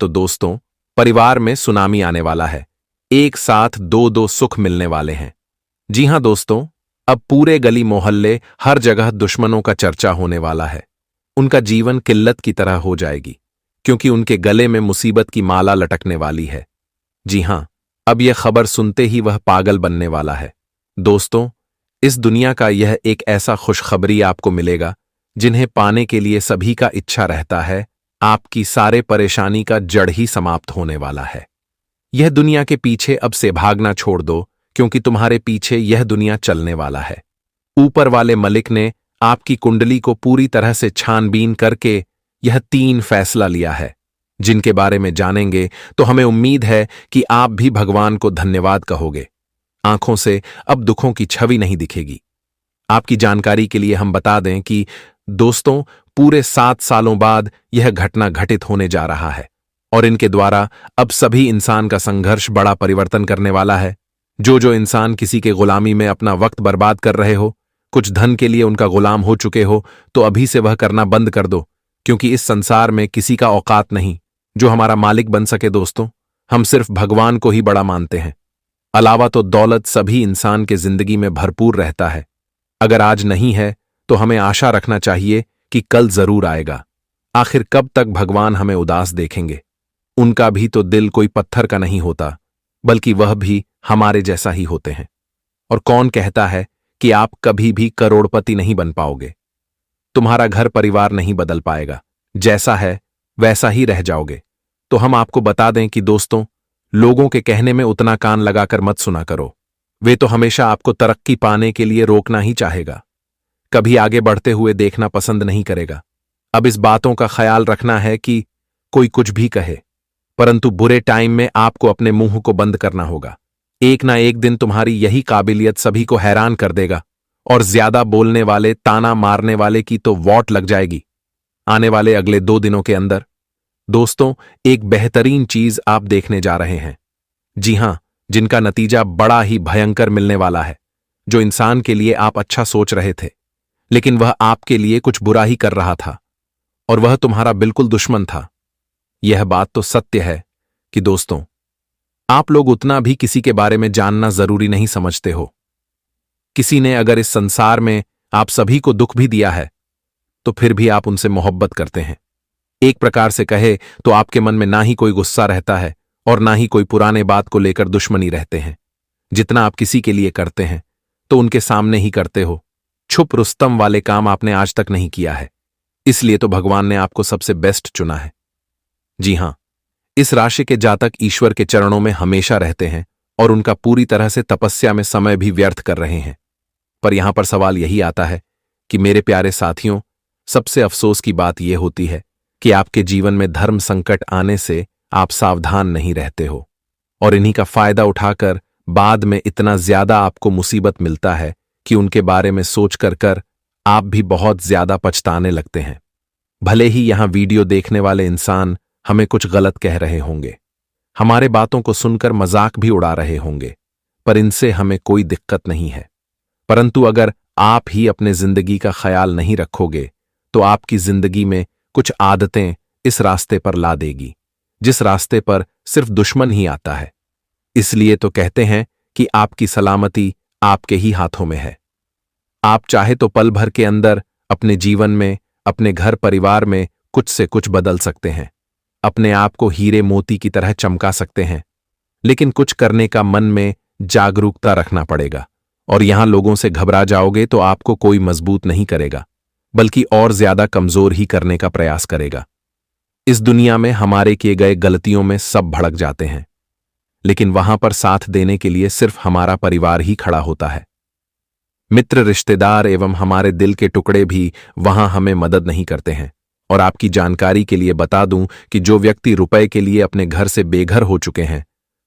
तो दोस्तों, परिवार में सुनामी आने वाला है। एक साथ दो दो सुख मिलने वाले हैं। जी हां दोस्तों, अब पूरे गली मोहल्ले हर जगह दुश्मनों का चर्चा होने वाला है। उनका जीवन किल्लत की तरह हो जाएगी, क्योंकि उनके गले में मुसीबत की माला लटकने वाली है। जी हां, अब यह खबर सुनते ही वह पागल बनने वाला है। दोस्तों, इस दुनिया का यह एक ऐसा खुशखबरी आपको मिलेगा जिन्हें पाने के लिए सभी का इच्छा रहता है। आपकी सारे परेशानी का जड़ ही समाप्त होने वाला है। यह दुनिया के पीछे अब से भागना छोड़ दो, क्योंकि तुम्हारे पीछे यह दुनिया चलने वाला है। ऊपर वाले मलिक ने आपकी कुंडली को पूरी तरह से छानबीन करके यह 3 फैसला लिया है, जिनके बारे में जानेंगे तो हमें उम्मीद है कि आप भी भगवान को धन्यवाद कहोगे। आंखों से अब दुखों की छवि नहीं दिखेगी। आपकी जानकारी के लिए हम बता दें कि दोस्तों, पूरे 7 सालों बाद यह घटना घटित होने जा रहा है, और इनके द्वारा अब सभी इंसान का संघर्ष बड़ा परिवर्तन करने वाला है। जो इंसान किसी के गुलामी में अपना वक्त बर्बाद कर रहे हो, कुछ धन के लिए उनका गुलाम हो चुके हो, तो अभी से वह करना बंद कर दो, क्योंकि इस संसार में किसी का औकात नहीं जो हमारा मालिक बन सके। दोस्तों, हम सिर्फ भगवान को ही बड़ा मानते हैं। अलावा तो दौलत सभी इंसान के जिंदगी में भरपूर रहता है। अगर आज नहीं है तो हमें आशा रखना चाहिए कि कल जरूर आएगा। आखिर कब तक भगवान हमें उदास देखेंगे? उनका भी तो दिल कोई पत्थर का नहीं होता, बल्कि वह भी हमारे जैसा ही होते हैं। और कौन कहता है कि आप कभी भी करोड़पति नहीं बन पाओगे? तुम्हारा घर परिवार नहीं बदल पाएगा, जैसा है वैसा ही रह जाओगे। तो हम आपको बता दें कि दोस्तों, लोगों के कहने में उतना कान लगाकर मत सुना करो। वे तो हमेशा आपको तरक्की पाने के लिए रोकना ही चाहेगा, कभी आगे बढ़ते हुए देखना पसंद नहीं करेगा। अब इस बातों का ख्याल रखना है कि कोई कुछ भी कहे, परंतु बुरे टाइम में आपको अपने मुंह को बंद करना होगा। एक ना एक दिन तुम्हारी यही काबिलियत सभी को हैरान कर देगा, और ज्यादा बोलने वाले, ताना मारने वाले की तो वॉट लग जाएगी। आने वाले अगले 2 दिनों के अंदर दोस्तों, एक बेहतरीन चीज आप देखने जा रहे हैं। जी हां, जिनका नतीजा बड़ा ही भयंकर मिलने वाला है। जो इंसान के लिए आप अच्छा सोच रहे थे, लेकिन वह आपके लिए कुछ बुरा ही कर रहा था, और वह तुम्हारा बिल्कुल दुश्मन था। यह बात तो सत्य है कि दोस्तों, आप लोग उतना भी किसी के बारे में जानना जरूरी नहीं समझते हो। किसी ने अगर इस संसार में आप सभी को दुख भी दिया है, तो फिर भी आप उनसे मोहब्बत करते हैं। एक प्रकार से कहे तो आपके मन में ना ही कोई गुस्सा रहता है और ना ही कोई पुराने बात को लेकर दुश्मनी रहते हैं। जितना आप किसी के लिए करते हैं तो उनके सामने ही करते हो। छुप रुस्तम वाले काम आपने आज तक नहीं किया है, इसलिए तो भगवान ने आपको सबसे बेस्ट चुना है। जी हां, इस राशि के जातक ईश्वर के चरणों में हमेशा रहते हैं और उनका पूरी तरह से तपस्या में समय भी व्यर्थ कर रहे हैं। पर यहां पर सवाल यही आता है कि मेरे प्यारे साथियों, सबसे अफसोस की बात यह होती है कि आपके जीवन में धर्म संकट आने से आप सावधान नहीं रहते हो, और इन्हीं का फायदा उठाकर बाद में इतना ज्यादा आपको मुसीबत मिलता है कि उनके बारे में सोच कर आप भी बहुत ज्यादा पछताने लगते हैं। भले ही यहां वीडियो देखने वाले इंसान हमें कुछ गलत कह रहे होंगे, हमारे बातों को सुनकर मजाक भी उड़ा रहे होंगे, पर इनसे हमें कोई दिक्कत नहीं है। परंतु अगर आप ही अपने जिंदगी का ख्याल नहीं रखोगे तो आपकी जिंदगी में कुछ आदतें इस रास्ते पर ला देगी, जिस रास्ते पर सिर्फ दुश्मन ही आता है। इसलिए तो कहते हैं कि आपकी सलामती आपके ही हाथों में है। आप चाहे तो पल भर के अंदर अपने जीवन में, अपने घर परिवार में कुछ से कुछ बदल सकते हैं, अपने आप को हीरे मोती की तरह चमका सकते हैं, लेकिन कुछ करने का मन में जागरूकता रखना पड़ेगा। और यहां लोगों से घबरा जाओगे तो आपको कोई मजबूत नहीं करेगा, बल्कि और ज्यादा कमजोर ही करने का प्रयास करेगा। इस दुनिया में हमारे किए गए गलतियों में सब भड़क जाते हैं, लेकिन वहां पर साथ देने के लिए सिर्फ हमारा परिवार ही खड़ा होता है। मित्र, रिश्तेदार एवं हमारे दिल के टुकड़े भी वहां हमें मदद नहीं करते हैं। और आपकी जानकारी के लिए बता दूं कि जो व्यक्ति रुपए के लिए अपने घर से बेघर हो चुके हैं,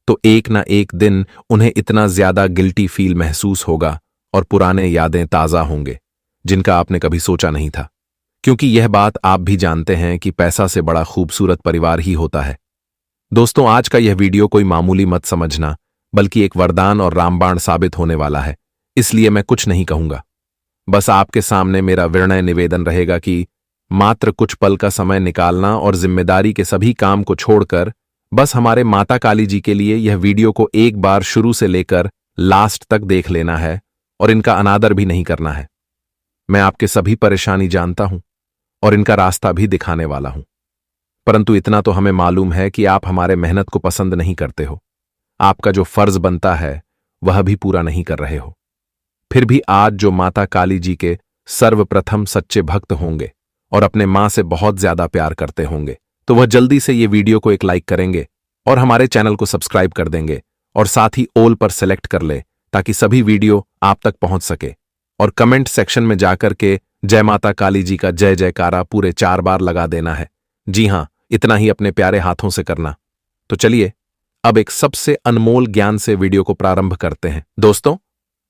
तो एक ना एक दिन उन्हें इतना ज्यादा गिल्टी फील महसूस होगा और पुराने यादें ताजा होंगे जिनका आपने कभी सोचा नहीं था। क्योंकि यह बात आप भी जानते हैं कि पैसा से बड़ा खूबसूरत परिवार ही होता है। दोस्तों, आज का यह वीडियो कोई मामूली मत समझना, बल्कि एक वरदान और रामबाण साबित होने वाला है। इसलिए मैं कुछ नहीं कहूंगा, बस आपके सामने मेरा विनम्र निवेदन रहेगा कि मात्र कुछ पल का समय निकालना और जिम्मेदारी के सभी काम को छोड़कर बस हमारे माता काली जी के लिए यह वीडियो को एक बार शुरू से लेकर लास्ट तक देख लेना है और इनका अनादर भी नहीं करना है। मैं आपके सभी परेशानी जानता हूं और इनका रास्ता भी दिखाने वाला हूं, परंतु इतना तो हमें मालूम है कि आप हमारे मेहनत को पसंद नहीं करते हो। आपका जो फर्ज बनता है वह भी पूरा नहीं कर रहे हो। फिर भी आज जो माता काली जी के सर्वप्रथम सच्चे भक्त होंगे और अपने मां से बहुत ज्यादा प्यार करते होंगे, तो वह जल्दी से ये वीडियो को एक लाइक करेंगे और हमारे चैनल को सब्सक्राइब कर देंगे और साथ ही ऑल पर सेलेक्ट कर ले ताकि सभी वीडियो आप तक पहुंच सके। और कमेंट सेक्शन में जाकर के जय माता काली जी का जय जयकारा पूरे 4 बार लगा देना है। जी हां, इतना ही अपने प्यारे हाथों से करना। तो चलिए अब एक सबसे अनमोल ज्ञान से वीडियो को प्रारंभ करते हैं। दोस्तों,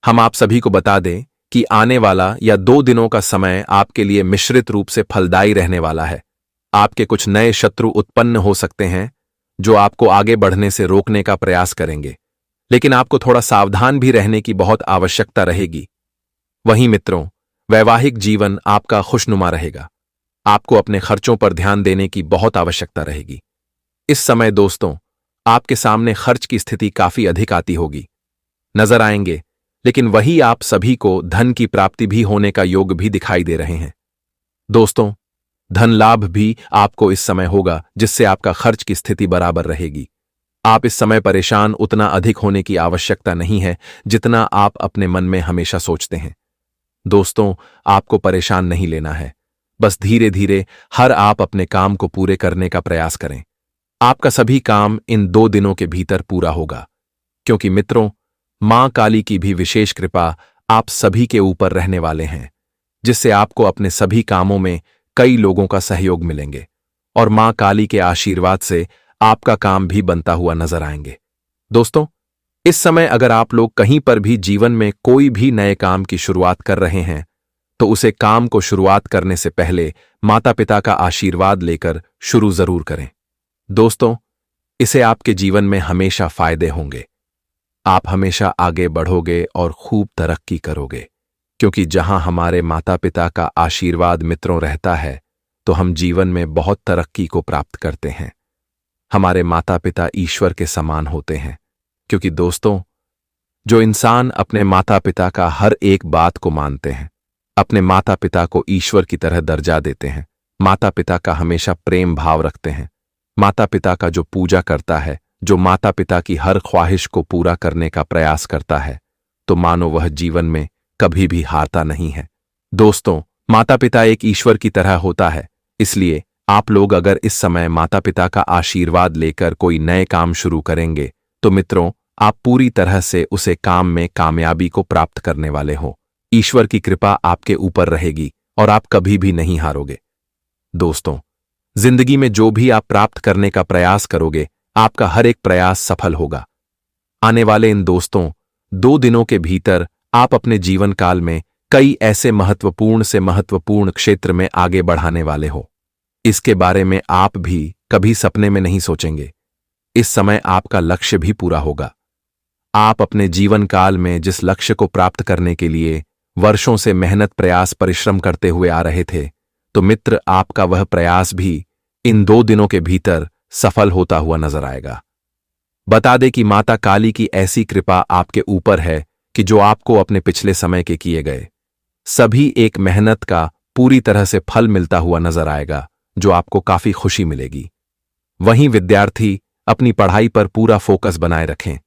हम आप सभी को बता दें कि आने वाला या 2 दिनों का समय आपके लिए मिश्रित रूप से फलदायी रहने वाला है। आपके कुछ नए शत्रु उत्पन्न हो सकते हैं जो आपको आगे बढ़ने से रोकने का प्रयास करेंगे, लेकिन आपको थोड़ा सावधान भी रहने की बहुत आवश्यकता रहेगी। वहीं मित्रों, वैवाहिक जीवन आपका खुशनुमा रहेगा। आपको अपने खर्चों पर ध्यान देने की बहुत आवश्यकता रहेगी। इस समय दोस्तों, आपके सामने खर्च की स्थिति काफी अधिक आती होगी, नजर आएंगे, लेकिन वही आप सभी को धन की प्राप्ति भी होने का योग भी दिखाई दे रहे हैं। दोस्तों, धन लाभ भी आपको इस समय होगा, जिससे आपका खर्च की स्थिति बराबर रहेगी। आप इस समय परेशान उतना अधिक होने की आवश्यकता नहीं है जितना आप अपने मन में हमेशा सोचते हैं। दोस्तों, आपको परेशान नहीं लेना है, बस धीरे धीरे हर आप अपने काम को पूरे करने का प्रयास करें। आपका सभी काम इन 2 दिनों के भीतर पूरा होगा, क्योंकि मित्रों, मां काली की भी विशेष कृपा आप सभी के ऊपर रहने वाले हैं, जिससे आपको अपने सभी कामों में कई लोगों का सहयोग मिलेंगे और मां काली के आशीर्वाद से आपका काम भी बनता हुआ नजर आएंगे। दोस्तों, इस समय अगर आप लोग कहीं पर भी जीवन में कोई भी नए काम की शुरुआत कर रहे हैं, तो उसे काम को शुरुआत करने से पहले माता पिता का आशीर्वाद लेकर शुरू जरूर करें। दोस्तों, इसे आपके जीवन में हमेशा फायदे होंगे। आप हमेशा आगे बढ़ोगे और खूब तरक्की करोगे, क्योंकि जहां हमारे माता पिता का आशीर्वाद मित्रों रहता है, तो हम जीवन में बहुत तरक्की को प्राप्त करते हैं। हमारे माता पिता ईश्वर के समान होते हैं, क्योंकि दोस्तों, जो इंसान अपने माता पिता का हर एक बात को मानते हैं, अपने माता पिता को ईश्वर की तरह दर्जा देते हैं, माता पिता का हमेशा प्रेम भाव रखते हैं, माता पिता का जो पूजा करता है, जो माता पिता की हर ख्वाहिश को पूरा करने का प्रयास करता है, तो मानो वह जीवन में कभी भी हारता नहीं है। दोस्तों, माता पिता एक ईश्वर की तरह होता है, इसलिए आप लोग अगर इस समय माता पिता का आशीर्वाद लेकर कोई नए काम शुरू करेंगे, तो मित्रों, आप पूरी तरह से उसे काम में कामयाबी को प्राप्त करने वाले हो। ईश्वर की कृपा आपके ऊपर रहेगी और आप कभी भी नहीं हारोगे। दोस्तों, जिंदगी में जो भी आप प्राप्त करने का प्रयास करोगे, आपका हर एक प्रयास सफल होगा। आने वाले इन 2 दिनों के भीतर आप अपने जीवन काल में कई ऐसे महत्वपूर्ण से महत्वपूर्ण क्षेत्र में आगे बढ़ाने वाले हो। इसके बारे में आप भी कभी सपने में नहीं सोचेंगे। इस समय आपका लक्ष्य भी पूरा होगा। आप अपने जीवन काल में जिस लक्ष्य को प्राप्त करने के लिए वर्षों से मेहनत प्रयास परिश्रम करते हुए आ रहे थे, तो मित्र, आपका वह प्रयास भी इन 2 दिनों के भीतर सफल होता हुआ नजर आएगा। बता दे कि माता काली की ऐसी कृपा आपके ऊपर है कि जो आपको अपने पिछले समय के किए गए सभी एक मेहनत का पूरी तरह से फल मिलता हुआ नजर आएगा, जो आपको काफी खुशी मिलेगी। वहीं विद्यार्थी अपनी पढ़ाई पर पूरा फोकस बनाए रखें,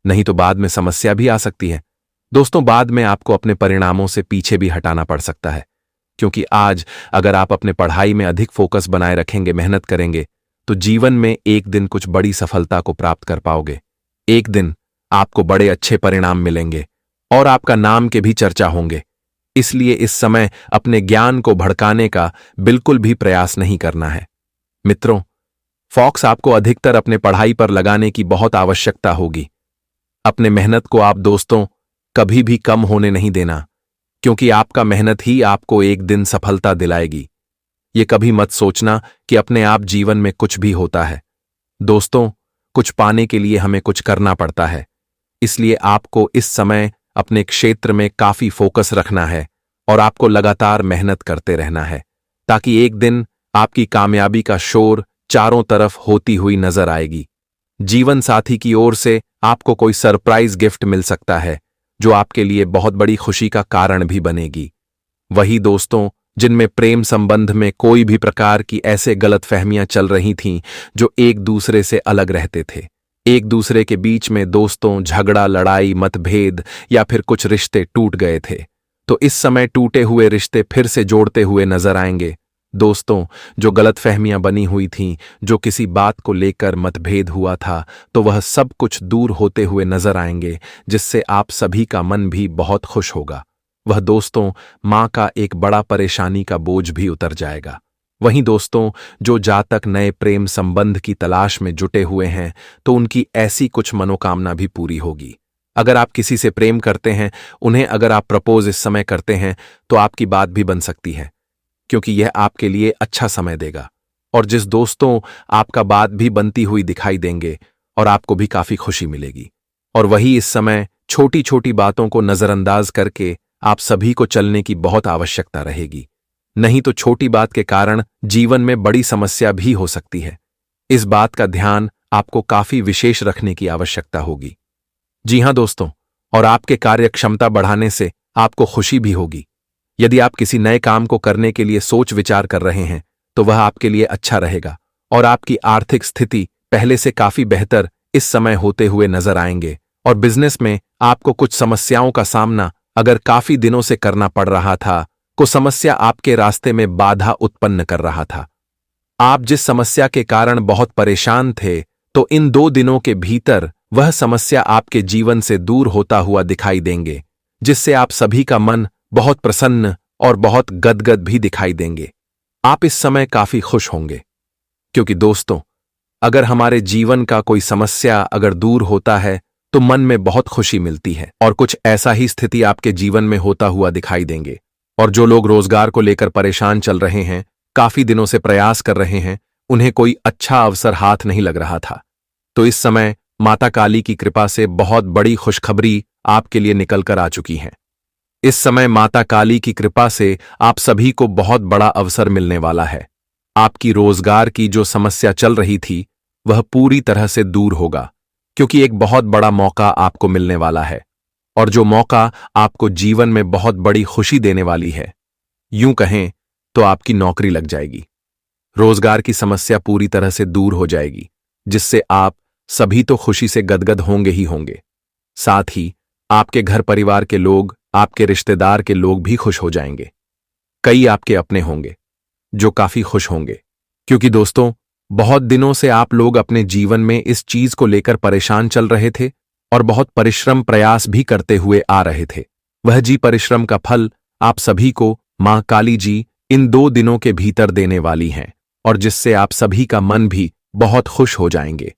नहीं तो बाद में समस्या भी आ सकती है। दोस्तों, बाद में आपको अपने परिणामों से पीछे भी हटाना पड़ सकता है, क्योंकि आज अगर आप अपने पढ़ाई में अधिक फोकस बनाए रखेंगे, मेहनत करेंगे, तो जीवन में एक दिन कुछ बड़ी सफलता को प्राप्त कर पाओगे। एक दिन आपको बड़े अच्छे परिणाम मिलेंगे और आपका नाम के भी चर्चा होंगे। इसलिए इस समय अपने ज्ञान को भड़काने का बिल्कुल भी प्रयास नहीं करना है। मित्रों, फोकस आपको अधिकतर अपने पढ़ाई पर लगाने की बहुत आवश्यकता होगी। अपने मेहनत को आप दोस्तों कभी भी कम होने नहीं देना, क्योंकि आपका मेहनत ही आपको एक दिन सफलता दिलाएगी। ये कभी मत सोचना कि अपने आप जीवन में कुछ भी होता है। दोस्तों, कुछ पाने के लिए हमें कुछ करना पड़ता है, इसलिए आपको इस समय अपने क्षेत्र में काफी फोकस रखना है और आपको लगातार मेहनत करते रहना है। ताकि एक दिन आपकी कामयाबी का शोर चारों तरफ होती हुई नजर आएगी। जीवन साथी की ओर से आपको कोई सरप्राइज गिफ्ट मिल सकता है जो आपके लिए बहुत बड़ी खुशी का कारण भी बनेगी। वही दोस्तों जिनमें प्रेम संबंध में कोई भी प्रकार की ऐसे गलतफहमियां चल रही थीं, जो एक दूसरे से अलग रहते थे, एक दूसरे के बीच में दोस्तों झगड़ा, लड़ाई, मतभेद या फिर कुछ रिश्ते टूट गए थे, तो इस समय टूटे हुए रिश्ते फिर से जोड़ते हुए नजर आएंगे। दोस्तों जो गलतफहमियां बनी हुई थीं, जो किसी बात को लेकर मतभेद हुआ था, तो वह सब कुछ दूर होते हुए नजर आएंगे, जिससे आप सभी का मन भी बहुत खुश होगा। वह दोस्तों मां का एक बड़ा परेशानी का बोझ भी उतर जाएगा। वहीं दोस्तों जो जातक नए प्रेम संबंध की तलाश में जुटे हुए हैं, तो उनकी ऐसी कुछ मनोकामना भी पूरी होगी। अगर आप किसी से प्रेम करते हैं, उन्हें अगर आप प्रपोज इस समय करते हैं, तो आपकी बात भी बन सकती है, क्योंकि यह आपके लिए अच्छा समय देगा। और जिस दोस्तों आपका बात भी बनती हुई दिखाई देंगे और आपको भी काफी खुशी मिलेगी। और वही इस समय छोटी छोटी बातों को नजरअंदाज करके आप सभी को चलने की बहुत आवश्यकता रहेगी, नहीं तो छोटी बात के कारण जीवन में बड़ी समस्या भी हो सकती है। इस बात का ध्यान आपको काफी विशेष रखने की आवश्यकता होगी। जी हां दोस्तों, और आपके कार्य क्षमता बढ़ाने से आपको खुशी भी होगी। यदि आप किसी नए काम को करने के लिए सोच विचार कर रहे हैं, तो वह आपके लिए अच्छा रहेगा और आपकी आर्थिक स्थिति पहले से काफी बेहतर इस समय होते हुए नजर आएंगे। और बिजनेस में आपको कुछ समस्याओं का सामना अगर काफी दिनों से करना पड़ रहा था, को समस्या आपके रास्ते में बाधा उत्पन्न कर रहा था, आप जिस समस्या के कारण बहुत परेशान थे, तो इन 2 दिनों के भीतर वह समस्या आपके जीवन से दूर होता हुआ दिखाई देंगे, जिससे आप सभी का मन बहुत प्रसन्न और बहुत गदगद भी दिखाई देंगे। आप इस समय काफी खुश होंगे, क्योंकि दोस्तों अगर हमारे जीवन का कोई समस्या अगर दूर होता है, तो मन में बहुत खुशी मिलती है। और कुछ ऐसा ही स्थिति आपके जीवन में होता हुआ दिखाई देंगे। और जो लोग रोजगार को लेकर परेशान चल रहे हैं, काफी दिनों से प्रयास कर रहे हैं, उन्हें कोई अच्छा अवसर हाथ नहीं लग रहा था, तो इस समय माता काली की कृपा से बहुत बड़ी खुशखबरी आपके लिए निकल कर आ चुकी है। इस समय माता काली की कृपा से आप सभी को बहुत बड़ा अवसर मिलने वाला है। आपकी रोजगार की जो समस्या चल रही थी, वह पूरी तरह से दूर होगा, क्योंकि एक बहुत बड़ा मौका आपको मिलने वाला है, और जो मौका आपको जीवन में बहुत बड़ी खुशी देने वाली है। यूं कहें तो आपकी नौकरी लग जाएगी, रोजगार की समस्या पूरी तरह से दूर हो जाएगी, जिससे आप सभी तो खुशी से गदगद होंगे ही होंगे। साथ ही आपके घर परिवार के लोग, आपके रिश्तेदार के लोग भी खुश हो जाएंगे। कई आपके अपने होंगे जो काफी खुश होंगे, क्योंकि दोस्तों बहुत दिनों से आप लोग अपने जीवन में इस चीज को लेकर परेशान चल रहे थे और बहुत परिश्रम प्रयास भी करते हुए आ रहे थे। वह जी परिश्रम का फल आप सभी को मां काली जी इन 2 दिनों के भीतर देने वाली हैं, और जिससे आप सभी का मन भी बहुत खुश हो जाएंगे।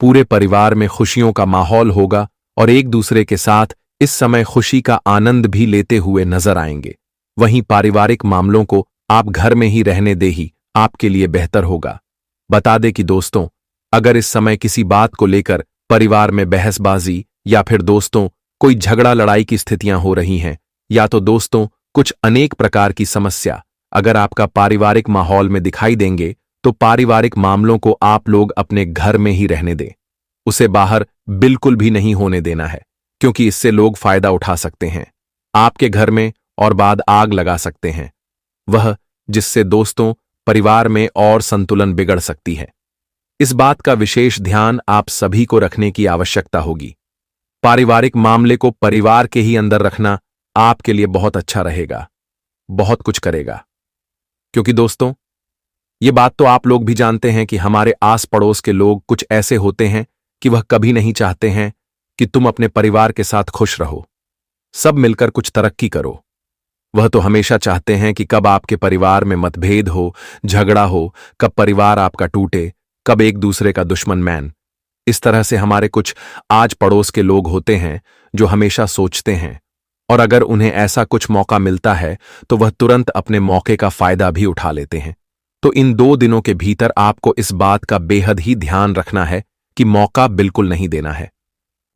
पूरे परिवार में खुशियों का माहौल होगा और एक दूसरे के साथ इस समय खुशी का आनंद भी लेते हुए नजर आएंगे। वहीं पारिवारिक मामलों को आप घर में ही रहने दे ही आपके लिए बेहतर होगा। बता दें कि दोस्तों अगर इस समय किसी बात को लेकर परिवार में बहसबाजी या फिर दोस्तों कोई झगड़ा लड़ाई की स्थितियां हो रही हैं, या तो दोस्तों कुछ अनेक प्रकार की समस्या अगर आपका पारिवारिक माहौल में दिखाई देंगे, तो पारिवारिक मामलों को आप लोग अपने घर में ही रहने दें। उसे बाहर बिल्कुल भी नहीं होने देना है, क्योंकि इससे लोग फायदा उठा सकते हैं आपके घर में और बाद आग लगा सकते हैं, वह जिससे दोस्तों परिवार में और संतुलन बिगड़ सकती है। इस बात का विशेष ध्यान आप सभी को रखने की आवश्यकता होगी। पारिवारिक मामले को परिवार के ही अंदर रखना आपके लिए बहुत अच्छा रहेगा, बहुत कुछ करेगा। क्योंकि दोस्तों ये बात तो आप लोग भी जानते हैं कि हमारे आस पड़ोस के लोग कुछ ऐसे होते हैं कि वह कभी नहीं चाहते हैं कि तुम अपने परिवार के साथ खुश रहो, सब मिलकर कुछ तरक्की करो। वह तो हमेशा चाहते हैं कि कब आपके परिवार में मतभेद हो, झगड़ा हो, कब परिवार आपका टूटे, कब एक दूसरे का दुश्मन मैन। इस तरह से हमारे कुछ आज पड़ोस के लोग होते हैं जो हमेशा सोचते हैं, और अगर उन्हें ऐसा कुछ मौका मिलता है तो वह तुरंत अपने मौके का फायदा भी उठा लेते हैं। तो इन 2 दिनों के भीतर आपको इस बात का बेहद ही ध्यान रखना है कि मौका बिल्कुल नहीं देना है,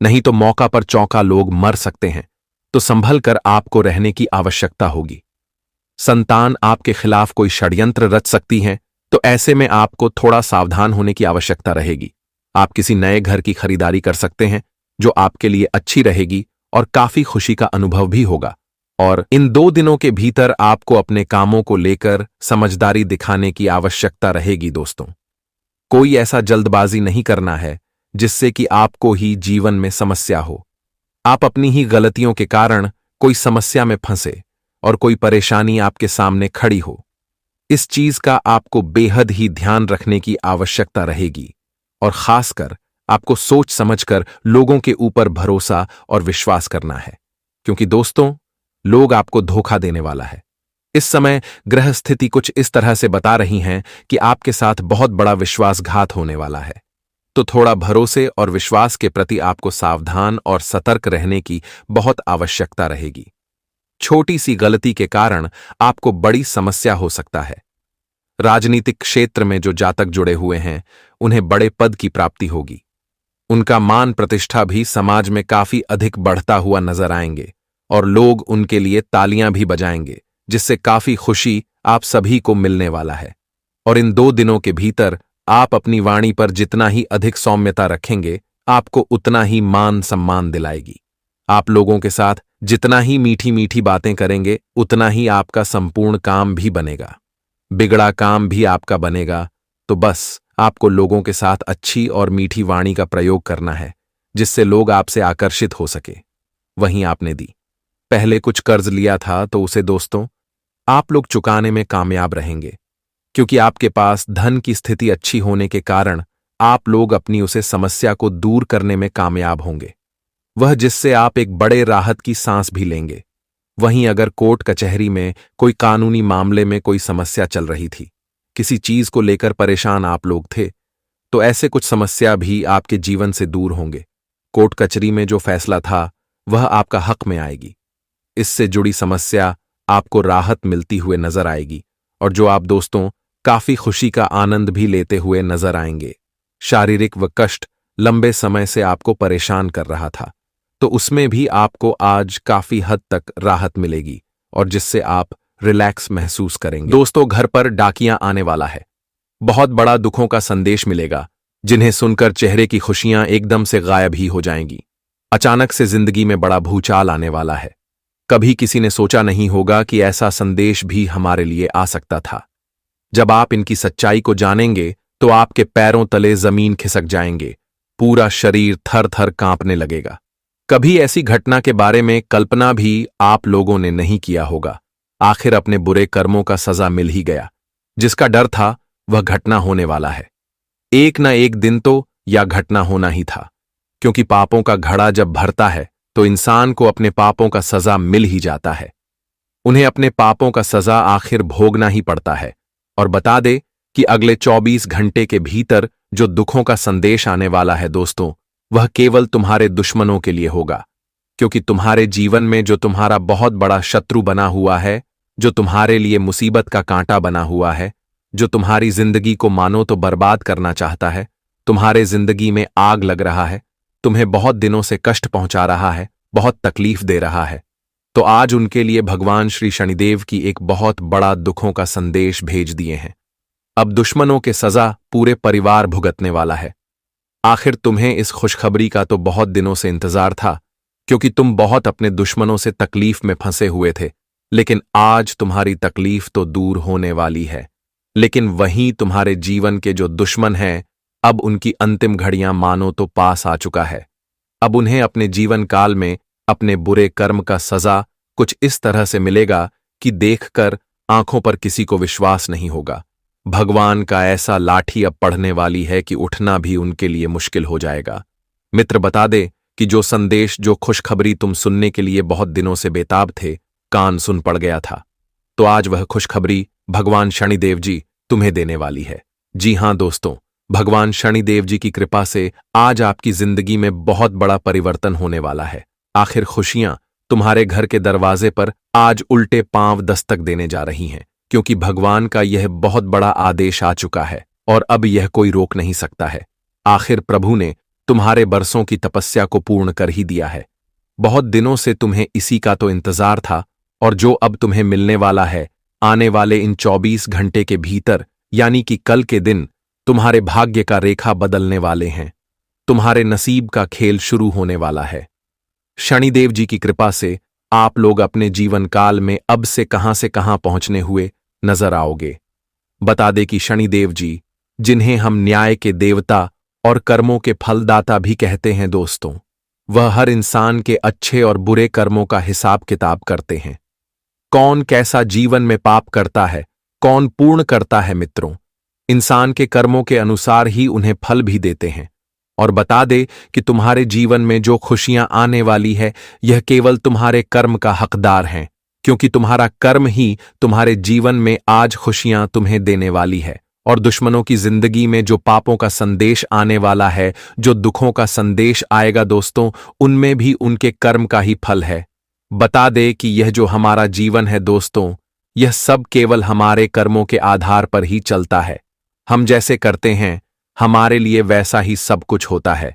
नहीं तो मौका पर चौंका लोग मर सकते हैं। तो संभल कर आपको रहने की आवश्यकता होगी। संतान आपके खिलाफ कोई षड्यंत्र रच सकती हैं, तो ऐसे में आपको थोड़ा सावधान होने की आवश्यकता रहेगी। आप किसी नए घर की खरीदारी कर सकते हैं जो आपके लिए अच्छी रहेगी और काफी खुशी का अनुभव भी होगा। और इन 2 दिनों के भीतर आपको अपने कामों को लेकर समझदारी दिखाने की आवश्यकता रहेगी दोस्तों। कोई ऐसा जल्दबाजी नहीं करना है जिससे कि आपको ही जीवन में समस्या हो। आप अपनी ही गलतियों के कारण कोई समस्या में फंसे और कोई परेशानी आपके सामने खड़ी हो। इस चीज का आपको बेहद ही ध्यान रखने की आवश्यकता रहेगी और खासकर आपको सोच समझकर लोगों के ऊपर भरोसा और विश्वास करना है, क्योंकि दोस्तों, लोग आपको धोखा देने वाला है। इस समय ग्रह स्थिति कुछ इस तरह से बता रही हैं कि आपके साथ बहुत बड़ा विश्वासघात होने वाला है। तो थोड़ा भरोसे और विश्वास के प्रति आपको सावधान और सतर्क रहने की बहुत आवश्यकता रहेगी। छोटी सी गलती के कारण आपको बड़ी समस्या हो सकता है। राजनीतिक क्षेत्र में जो जातक जुड़े हुए हैं, उन्हें बड़े पद की प्राप्ति होगी। उनका मान प्रतिष्ठा भी समाज में काफी अधिक बढ़ता हुआ नजर आएंगे और लोग उनके लिए तालियां भी बजाएंगे, जिससे काफी खुशी आप सभी को मिलने वाला है। और इन 2 दिनों के भीतर आप अपनी वाणी पर जितना ही अधिक सौम्यता रखेंगे, आपको उतना ही मान सम्मान दिलाएगी। आप लोगों के साथ जितना ही मीठी मीठी बातें करेंगे, उतना ही आपका संपूर्ण काम भी बनेगा। बिगड़ा काम भी आपका बनेगा। तो बस आपको लोगों के साथ अच्छी और मीठी वाणी का प्रयोग करना है, जिससे लोग आपसे आकर्षित हो सके। वहीं आपने दी पहले कुछ कर्ज लिया था, तो उसे दोस्तों आप लोग चुकाने में कामयाब रहेंगे, क्योंकि आपके पास धन की स्थिति अच्छी होने के कारण आप लोग अपनी उसे समस्या को दूर करने में कामयाब होंगे, वह जिससे आप एक बड़े राहत की सांस भी लेंगे। वहीं अगर कोर्ट कचहरी में कोई कानूनी मामले में कोई समस्या चल रही थी, किसी चीज को लेकर परेशान आप लोग थे, तो ऐसे कुछ समस्या भी आपके जीवन से दूर होंगे। कोर्ट कचहरी में जो फैसला था वह आपका हक में आएगी। इससे जुड़ी समस्या आपको राहत मिलती हुए नजर आएगी और जो आप दोस्तों काफी खुशी का आनंद भी लेते हुए नजर आएंगे। शारीरिक व कष्ट लंबे समय से आपको परेशान कर रहा था, तो उसमें भी आपको आज काफी हद तक राहत मिलेगी और जिससे आप रिलैक्स महसूस करेंगे। दोस्तों, घर पर डाकियां आने वाला है। बहुत बड़ा दुखों का संदेश मिलेगा, जिन्हें सुनकर चेहरे की खुशियां एकदम से गायब ही हो जाएंगी। अचानक से जिंदगी में बड़ा भूचाल आने वाला है। कभी किसी ने सोचा नहीं होगा कि ऐसा संदेश भी हमारे लिए आ सकता था। जब आप इनकी सच्चाई को जानेंगे तो आपके पैरों तले जमीन खिसक जाएंगे, पूरा शरीर थर थर कांपने लगेगा। कभी ऐसी घटना के बारे में कल्पना भी आप लोगों ने नहीं किया होगा। आखिर अपने बुरे कर्मों का सजा मिल ही गया। जिसका डर था वह घटना होने वाला है। एक न एक दिन तो यह घटना होना ही था, क्योंकि पापों का घड़ा जब भरता है तो इंसान को अपने पापों का सजा मिल ही जाता है। उन्हें अपने पापों का सजा आखिर भोगना ही पड़ता है। और बता दे कि अगले 24 घंटे के भीतर जो दुखों का संदेश आने वाला है दोस्तों, वह केवल तुम्हारे दुश्मनों के लिए होगा, क्योंकि तुम्हारे जीवन में जो तुम्हारा बहुत बड़ा शत्रु बना हुआ है, जो तुम्हारे लिए मुसीबत का कांटा बना हुआ है, जो तुम्हारी जिंदगी को मानो तो बर्बाद करना चाहता है, तुम्हारे जिंदगी में आग लग रहा है, तुम्हें बहुत दिनों से कष्ट पहुंचा रहा है, बहुत तकलीफ दे रहा है, तो आज उनके लिए भगवान श्री शनिदेव की एक बहुत बड़ा दुखों का संदेश भेज दिए हैं। अब दुश्मनों के सजा पूरे परिवार भुगतने वाला है। आखिर तुम्हें इस खुशखबरी का तो बहुत दिनों से इंतजार था, क्योंकि तुम बहुत अपने दुश्मनों से तकलीफ में फंसे हुए थे। लेकिन आज तुम्हारी तकलीफ तो दूर होने वाली है, लेकिन वहीं तुम्हारे जीवन के जो दुश्मन हैं, अब उनकी अंतिम घड़ियां मानो तो पास आ चुका है। अब उन्हें अपने जीवन काल में अपने बुरे कर्म का सजा कुछ इस तरह से मिलेगा कि देखकर आंखों पर किसी को विश्वास नहीं होगा। भगवान का ऐसा लाठी अब पड़ने वाली है कि उठना भी उनके लिए मुश्किल हो जाएगा। मित्र, बता दे कि जो संदेश, जो खुशखबरी तुम सुनने के लिए बहुत दिनों से बेताब थे, कान सुन पड़ गया था, तो आज वह खुशखबरी भगवान शनिदेव जी तुम्हें देने वाली है। जी हां दोस्तों, भगवान शनिदेव जी की कृपा से आज आपकी जिंदगी में बहुत बड़ा परिवर्तन होने वाला है। आखिर खुशियां तुम्हारे घर के दरवाजे पर आज उल्टे पांव दस्तक देने जा रही हैं, क्योंकि भगवान का यह बहुत बड़ा आदेश आ चुका है और अब यह कोई रोक नहीं सकता है। आखिर प्रभु ने तुम्हारे बरसों की तपस्या को पूर्ण कर ही दिया है। बहुत दिनों से तुम्हें इसी का तो इंतजार था, और जो अब तुम्हें मिलने वाला है आने वाले इन 24 घंटे के भीतर यानी कि कल के दिन तुम्हारे भाग्य का रेखा बदलने वाले हैं। तुम्हारे नसीब का खेल शुरू होने वाला है। शनिदेव जी की कृपा से आप लोग अपने जीवन काल में अब से कहां पहुंचने हुए नजर आओगे। बता दे कि शनिदेव जी, जिन्हें हम न्याय के देवता और कर्मों के फलदाता भी कहते हैं दोस्तों, वह हर इंसान के अच्छे और बुरे कर्मों का हिसाब किताब करते हैं। कौन कैसा जीवन में पाप करता है, कौन पूर्ण करता है मित्रों, इंसान के कर्मों के अनुसार ही उन्हें फल भी देते हैं। और बता दे कि तुम्हारे जीवन में जो खुशियां आने वाली है, यह केवल तुम्हारे कर्म का हकदार हैं, क्योंकि तुम्हारा कर्म ही तुम्हारे जीवन में आज खुशियां तुम्हें देने वाली है। और दुश्मनों की जिंदगी में जो पापों का संदेश आने वाला है, जो दुखों का संदेश आएगा दोस्तों, उनमें भी उनके कर्म का ही फल है। बता दे कि यह जो हमारा जीवन है दोस्तों, यह सब केवल हमारे कर्मों के आधार पर ही चलता है। हम जैसे करते हैं, हमारे लिए वैसा ही सब कुछ होता है।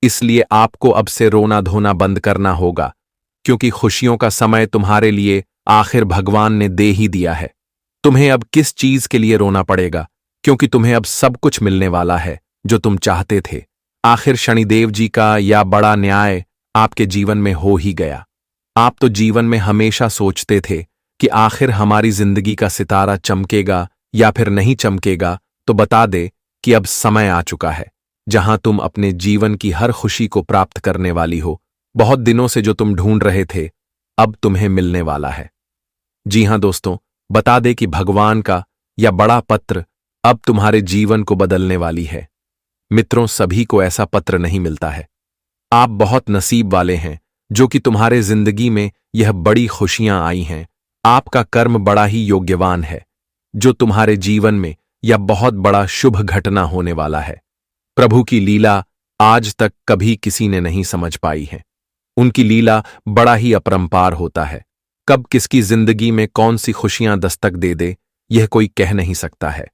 इसलिए आपको अब से रोना धोना बंद करना होगा, क्योंकि खुशियों का समय तुम्हारे लिए आखिर भगवान ने दे ही दिया है। तुम्हें अब किस चीज के लिए रोना पड़ेगा, क्योंकि तुम्हें अब सब कुछ मिलने वाला है जो तुम चाहते थे। आखिर शनिदेव जी का यह बड़ा न्याय आपके जीवन में हो ही गया। आप तो जीवन में हमेशा सोचते थे कि आखिर हमारी जिंदगी का सितारा चमकेगा या फिर नहीं चमकेगा। तो बता दे कि अब समय आ चुका है जहां तुम अपने जीवन की हर खुशी को प्राप्त करने वाली हो। बहुत दिनों से जो तुम ढूंढ रहे थे, अब तुम्हें मिलने वाला है। जी हां दोस्तों, बता दे कि भगवान का यह बड़ा पत्र अब तुम्हारे जीवन को बदलने वाली है। मित्रों, सभी को ऐसा पत्र नहीं मिलता है। आप बहुत नसीब वाले हैं जो कि तुम्हारे जिंदगी में यह बड़ी खुशियां आई हैं। आपका कर्म बड़ा ही योग्यवान है, जो तुम्हारे जीवन में यह बहुत बड़ा शुभ घटना होने वाला है। प्रभु की लीला आज तक कभी किसी ने नहीं समझ पाई है। उनकी लीला बड़ा ही अपरंपार होता है। कब किसकी जिंदगी में कौन सी खुशियां दस्तक दे दे, यह कोई कह नहीं सकता है।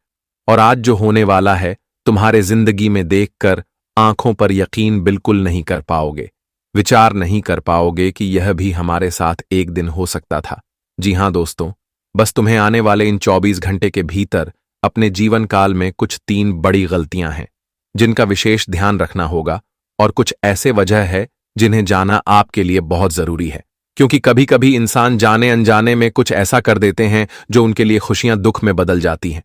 और आज जो होने वाला है, तुम्हारे जिंदगी में देखकर आंखों पर यकीन बिल्कुल नहीं कर पाओगे, विचार नहीं कर पाओगे कि यह भी हमारे साथ एक दिन हो सकता था। जी हां दोस्तों, बस तुम्हें आने वाले इन 24 घंटे के भीतर अपने जीवन काल में कुछ 3 बड़ी गलतियां हैं जिनका विशेष ध्यान रखना होगा, और कुछ ऐसे वजह है जिन्हें जाना आपके लिए बहुत जरूरी है। क्योंकि कभी कभी इंसान जाने अनजाने में कुछ ऐसा कर देते हैं जो उनके लिए खुशियां दुख में बदल जाती हैं।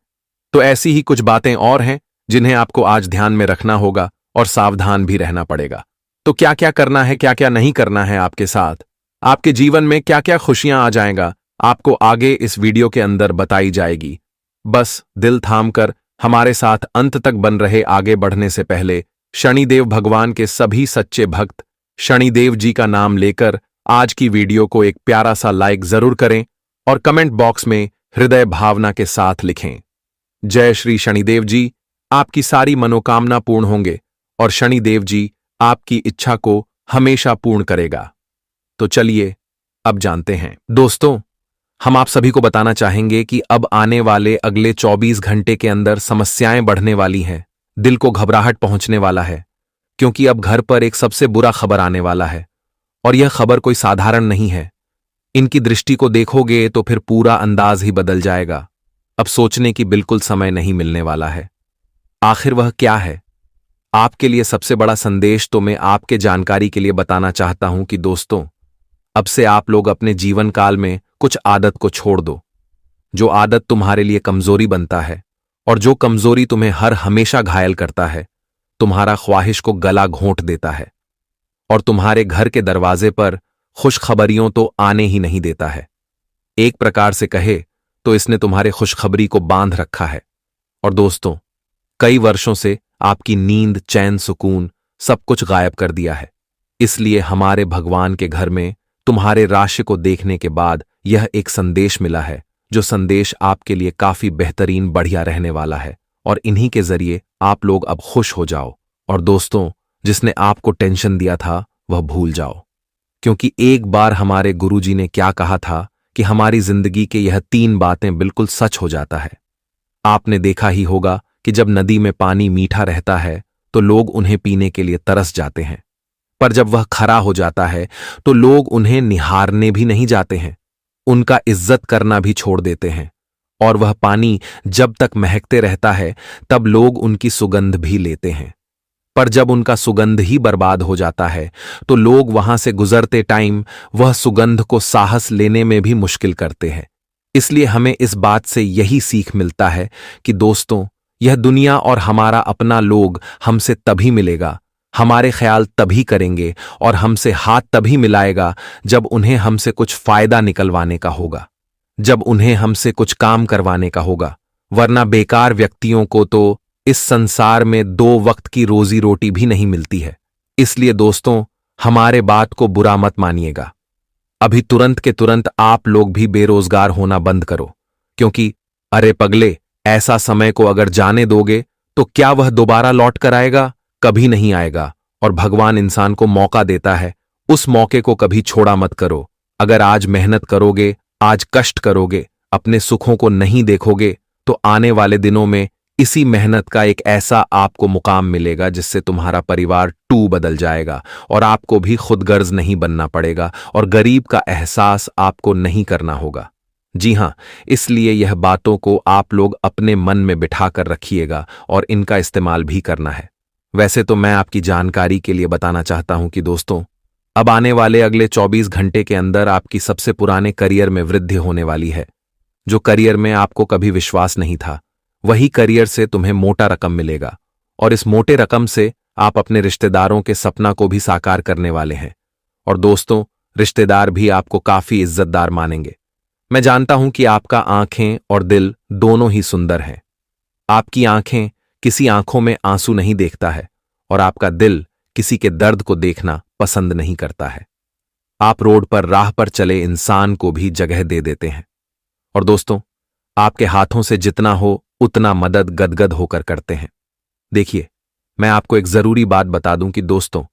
तो ऐसी ही कुछ बातें और हैं जिन्हें आपको आज ध्यान में रखना होगा और सावधान भी रहना पड़ेगा। तो क्या क्या करना है, क्या क्या नहीं करना है आपके साथ, आपके जीवन में क्या क्या खुशियां आ जाएगा, आपको आगे इस वीडियो के अंदर बताई जाएगी। बस दिल थामकर हमारे साथ अंत तक बन रहे। आगे बढ़ने से पहले शनिदेव भगवान के सभी सच्चे भक्त शनिदेव जी का नाम लेकर आज की वीडियो को एक प्यारा सा लाइक जरूर करें और कमेंट बॉक्स में हृदय भावना के साथ लिखें, जय श्री शनिदेव जी। आपकी सारी मनोकामना पूर्ण होंगे और शनिदेव जी आपकी इच्छा को हमेशा पूर्ण करेगा। तो चलिए अब जानते हैं। दोस्तों, हम आप सभी को बताना चाहेंगे कि अब आने वाले अगले 24 घंटे के अंदर समस्याएं बढ़ने वाली हैं। दिल को घबराहट पहुंचने वाला है, क्योंकि अब घर पर एक सबसे बुरा खबर आने वाला है। और यह खबर कोई साधारण नहीं है। इनकी दृष्टि को देखोगे तो फिर पूरा अंदाज ही बदल जाएगा। अब सोचने की बिल्कुल समय नहीं मिलने वाला है। आखिर वह क्या है? आपके लिए सबसे बड़ा संदेश तो मैं आपके जानकारी के लिए बताना चाहता हूं कि दोस्तों, अब से आप लोग अपने जीवन काल में कुछ आदत को छोड़ दो, जो आदत तुम्हारे लिए कमजोरी बनता है और जो कमजोरी तुम्हें हर हमेशा घायल करता है, तुम्हारा ख्वाहिश को गला घोंट देता है और तुम्हारे घर के दरवाजे पर खुशखबरियों तो आने ही नहीं देता है। एक प्रकार से कहे तो इसने तुम्हारे खुशखबरी को बांध रखा है। और दोस्तों, कई वर्षों से आपकी नींद, चैन, सुकून सब कुछ गायब कर दिया है। इसलिए हमारे भगवान के घर में तुम्हारे राशि को देखने के बाद यह एक संदेश मिला है, जो संदेश आपके लिए काफी बेहतरीन, बढ़िया रहने वाला है। और इन्हीं के जरिए आप लोग अब खुश हो जाओ। और दोस्तों, जिसने आपको टेंशन दिया था वह भूल जाओ, क्योंकि एक बार हमारे गुरुजी ने क्या कहा था कि हमारी जिंदगी के यह 3 बातें बिल्कुल सच हो जाता है। आपने देखा ही होगा कि जब नदी में पानी मीठा रहता है तो लोग उन्हें पीने के लिए तरस जाते हैं, पर जब वह खरा हो जाता है तो लोग उन्हें निहारने भी नहीं जाते हैं, उनका इज्जत करना भी छोड़ देते हैं। और वह पानी जब तक महकते रहता है तब लोग उनकी सुगंध भी लेते हैं। पर जब उनका सुगंध ही बर्बाद हो जाता है तो लोग वहां से गुजरते टाइम वह सुगंध को साहस लेने में भी मुश्किल करते हैं। इसलिए हमें इस बात से यही सीख मिलता है कि दोस्तों, यह दुनिया और हमारा अपना लोग हमसे तभी मिलेगा, हमारे ख्याल तभी करेंगे और हमसे हाथ तभी मिलाएगा जब उन्हें हमसे कुछ फायदा निकलवाने का होगा, जब उन्हें हमसे कुछ काम करवाने का होगा। वरना बेकार व्यक्तियों को तो इस संसार में 2 वक्त की रोजी रोटी भी नहीं मिलती है। इसलिए दोस्तों, हमारे बात को बुरा मत मानिएगा। अभी तुरंत के तुरंत आप लोग भी बेरोजगार होना बंद करो, क्योंकि अरे पगले, ऐसा समय को अगर जाने दोगे तो क्या वह दोबारा लौट कर आएगा? कभी नहीं आएगा। और भगवान इंसान को मौका देता है, उस मौके को कभी छोड़ा मत करो। अगर आज मेहनत करोगे, आज कष्ट करोगे, अपने सुखों को नहीं देखोगे, तो आने वाले दिनों में इसी मेहनत का एक ऐसा आपको मुकाम मिलेगा जिससे तुम्हारा परिवार बदल जाएगा और आपको भी खुदगर्ज नहीं बनना पड़ेगा और गरीब का एहसास आपको नहीं करना होगा। जी हां, इसलिए यह बातों को आप लोग अपने मन में बिठा कर रखिएगा और इनका इस्तेमाल भी करना है। वैसे तो मैं आपकी जानकारी के लिए बताना चाहता हूं कि दोस्तों, अब आने वाले अगले 24 घंटे के अंदर आपकी सबसे पुराने करियर में वृद्धि होने वाली है। जो करियर में आपको कभी विश्वास नहीं था, वही करियर से तुम्हें मोटा रकम मिलेगा और इस मोटे रकम से आप अपने रिश्तेदारों के सपना को भी साकार करने वाले हैं। और दोस्तों, रिश्तेदार भी आपको काफी इज्जतदार मानेंगे। मैं जानता हूं कि आपका आंखें और दिल दोनों ही सुंदर हैं। आपकी आंखें किसी आंखों में आंसू नहीं देखता है और आपका दिल किसी के दर्द को देखना पसंद नहीं करता है। आप रोड पर राह पर चले इंसान को भी जगह दे देते हैं। और दोस्तों, आपके हाथों से जितना हो उतना मदद गदगद होकर करते हैं। देखिए, मैं आपको एक जरूरी बात बता दूं कि दोस्तों,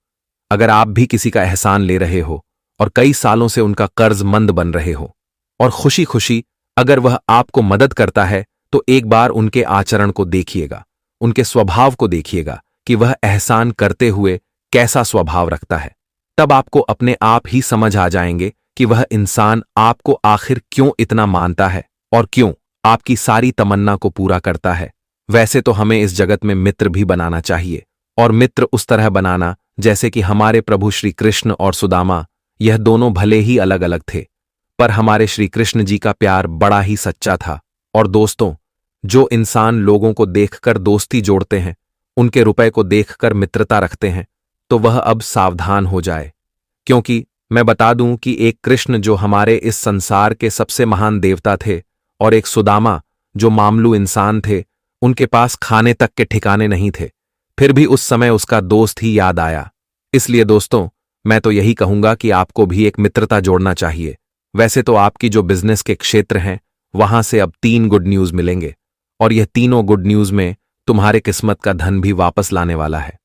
अगर आप भी किसी का एहसान ले रहे हो और कई सालों से उनका कर्जमंद बन रहे हो और खुशी खुशी अगर वह आपको मदद करता है, तो एक बार उनके आचरण को देखिएगा, उनके स्वभाव को देखिएगा कि वह एहसान करते हुए कैसा स्वभाव रखता है। तब आपको अपने आप ही समझ आ जाएंगे कि वह इंसान आपको आखिर क्यों इतना मानता है और क्यों आपकी सारी तमन्ना को पूरा करता है। वैसे तो हमें इस जगत में मित्र भी बनाना चाहिए, और मित्र उस तरह बनाना जैसे कि हमारे प्रभु श्री कृष्ण और सुदामा, यह दोनों भले ही अलग अलग थे, पर हमारे श्री कृष्ण जी का प्यार बड़ा ही सच्चा था। और दोस्तों, जो इंसान लोगों को देखकर दोस्ती जोड़ते हैं, उनके रुपए को देखकर मित्रता रखते हैं, तो वह अब सावधान हो जाए। क्योंकि मैं बता दूं कि एक कृष्ण जो हमारे इस संसार के सबसे महान देवता थे और एक सुदामा जो मामूली इंसान थे, उनके पास खाने तक के ठिकाने नहीं थे, फिर भी उस समय उसका दोस्त ही याद आया। इसलिए दोस्तों, मैं तो यही कहूंगा कि आपको भी एक मित्रता जोड़ना चाहिए। वैसे तो आपकी जो बिजनेस के क्षेत्र हैं, वहां से अब 3 गुड न्यूज मिलेंगे और यह तीनों गुड न्यूज में तुम्हारे किस्मत का धन भी वापस लाने वाला है।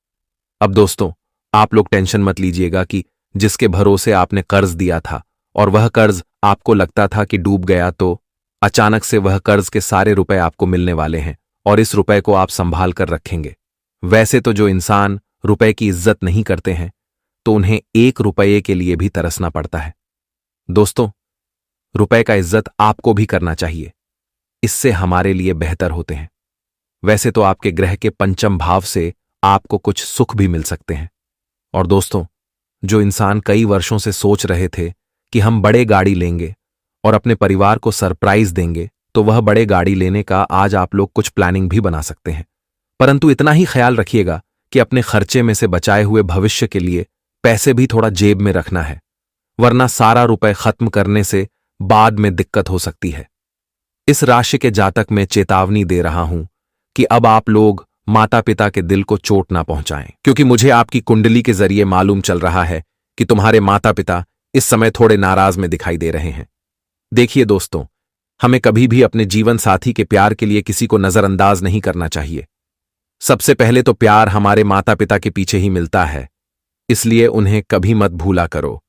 अब दोस्तों, आप लोग टेंशन मत लीजिएगा कि जिसके भरोसे आपने कर्ज दिया था और वह कर्ज आपको लगता था कि डूब गया, तो अचानक से वह कर्ज के सारे रुपए आपको मिलने वाले हैं और इस रुपए को आप संभाल कर रखेंगे। वैसे तो जो इंसान रुपए की इज्जत नहीं करते हैं, तो उन्हें 1 रुपये के लिए भी तरसना पड़ता है। दोस्तों, रुपए का इज्जत आपको भी करना चाहिए, इससे हमारे लिए बेहतर होते हैं। वैसे तो आपके ग्रह के 5म भाव से आपको कुछ सुख भी मिल सकते हैं। और दोस्तों, जो इंसान कई वर्षों से सोच रहे थे कि हम बड़े गाड़ी लेंगे और अपने परिवार को सरप्राइज देंगे, तो वह बड़े गाड़ी लेने का आज आप लोग कुछ प्लानिंग भी बना सकते हैं। परंतु इतना ही ख्याल रखिएगा कि अपने खर्चे में से बचाए हुए भविष्य के लिए पैसे भी थोड़ा जेब में रखना है, वरना सारा रुपए खत्म करने से बाद में दिक्कत हो सकती है। इस राशि के जातक में चेतावनी दे रहा हूं कि अब आप लोग माता पिता के दिल को चोट ना पहुंचाएं, क्योंकि मुझे आपकी कुंडली के जरिए मालूम चल रहा है कि तुम्हारे माता पिता इस समय थोड़े नाराज में दिखाई दे रहे हैं। देखिए दोस्तों, हमें कभी भी अपने जीवन साथी के प्यार के लिए किसी को नजरअंदाज नहीं करना चाहिए। सबसे पहले तो प्यार हमारे माता पिता के पीछे ही मिलता है, इसलिए उन्हें कभी मत भूला करो।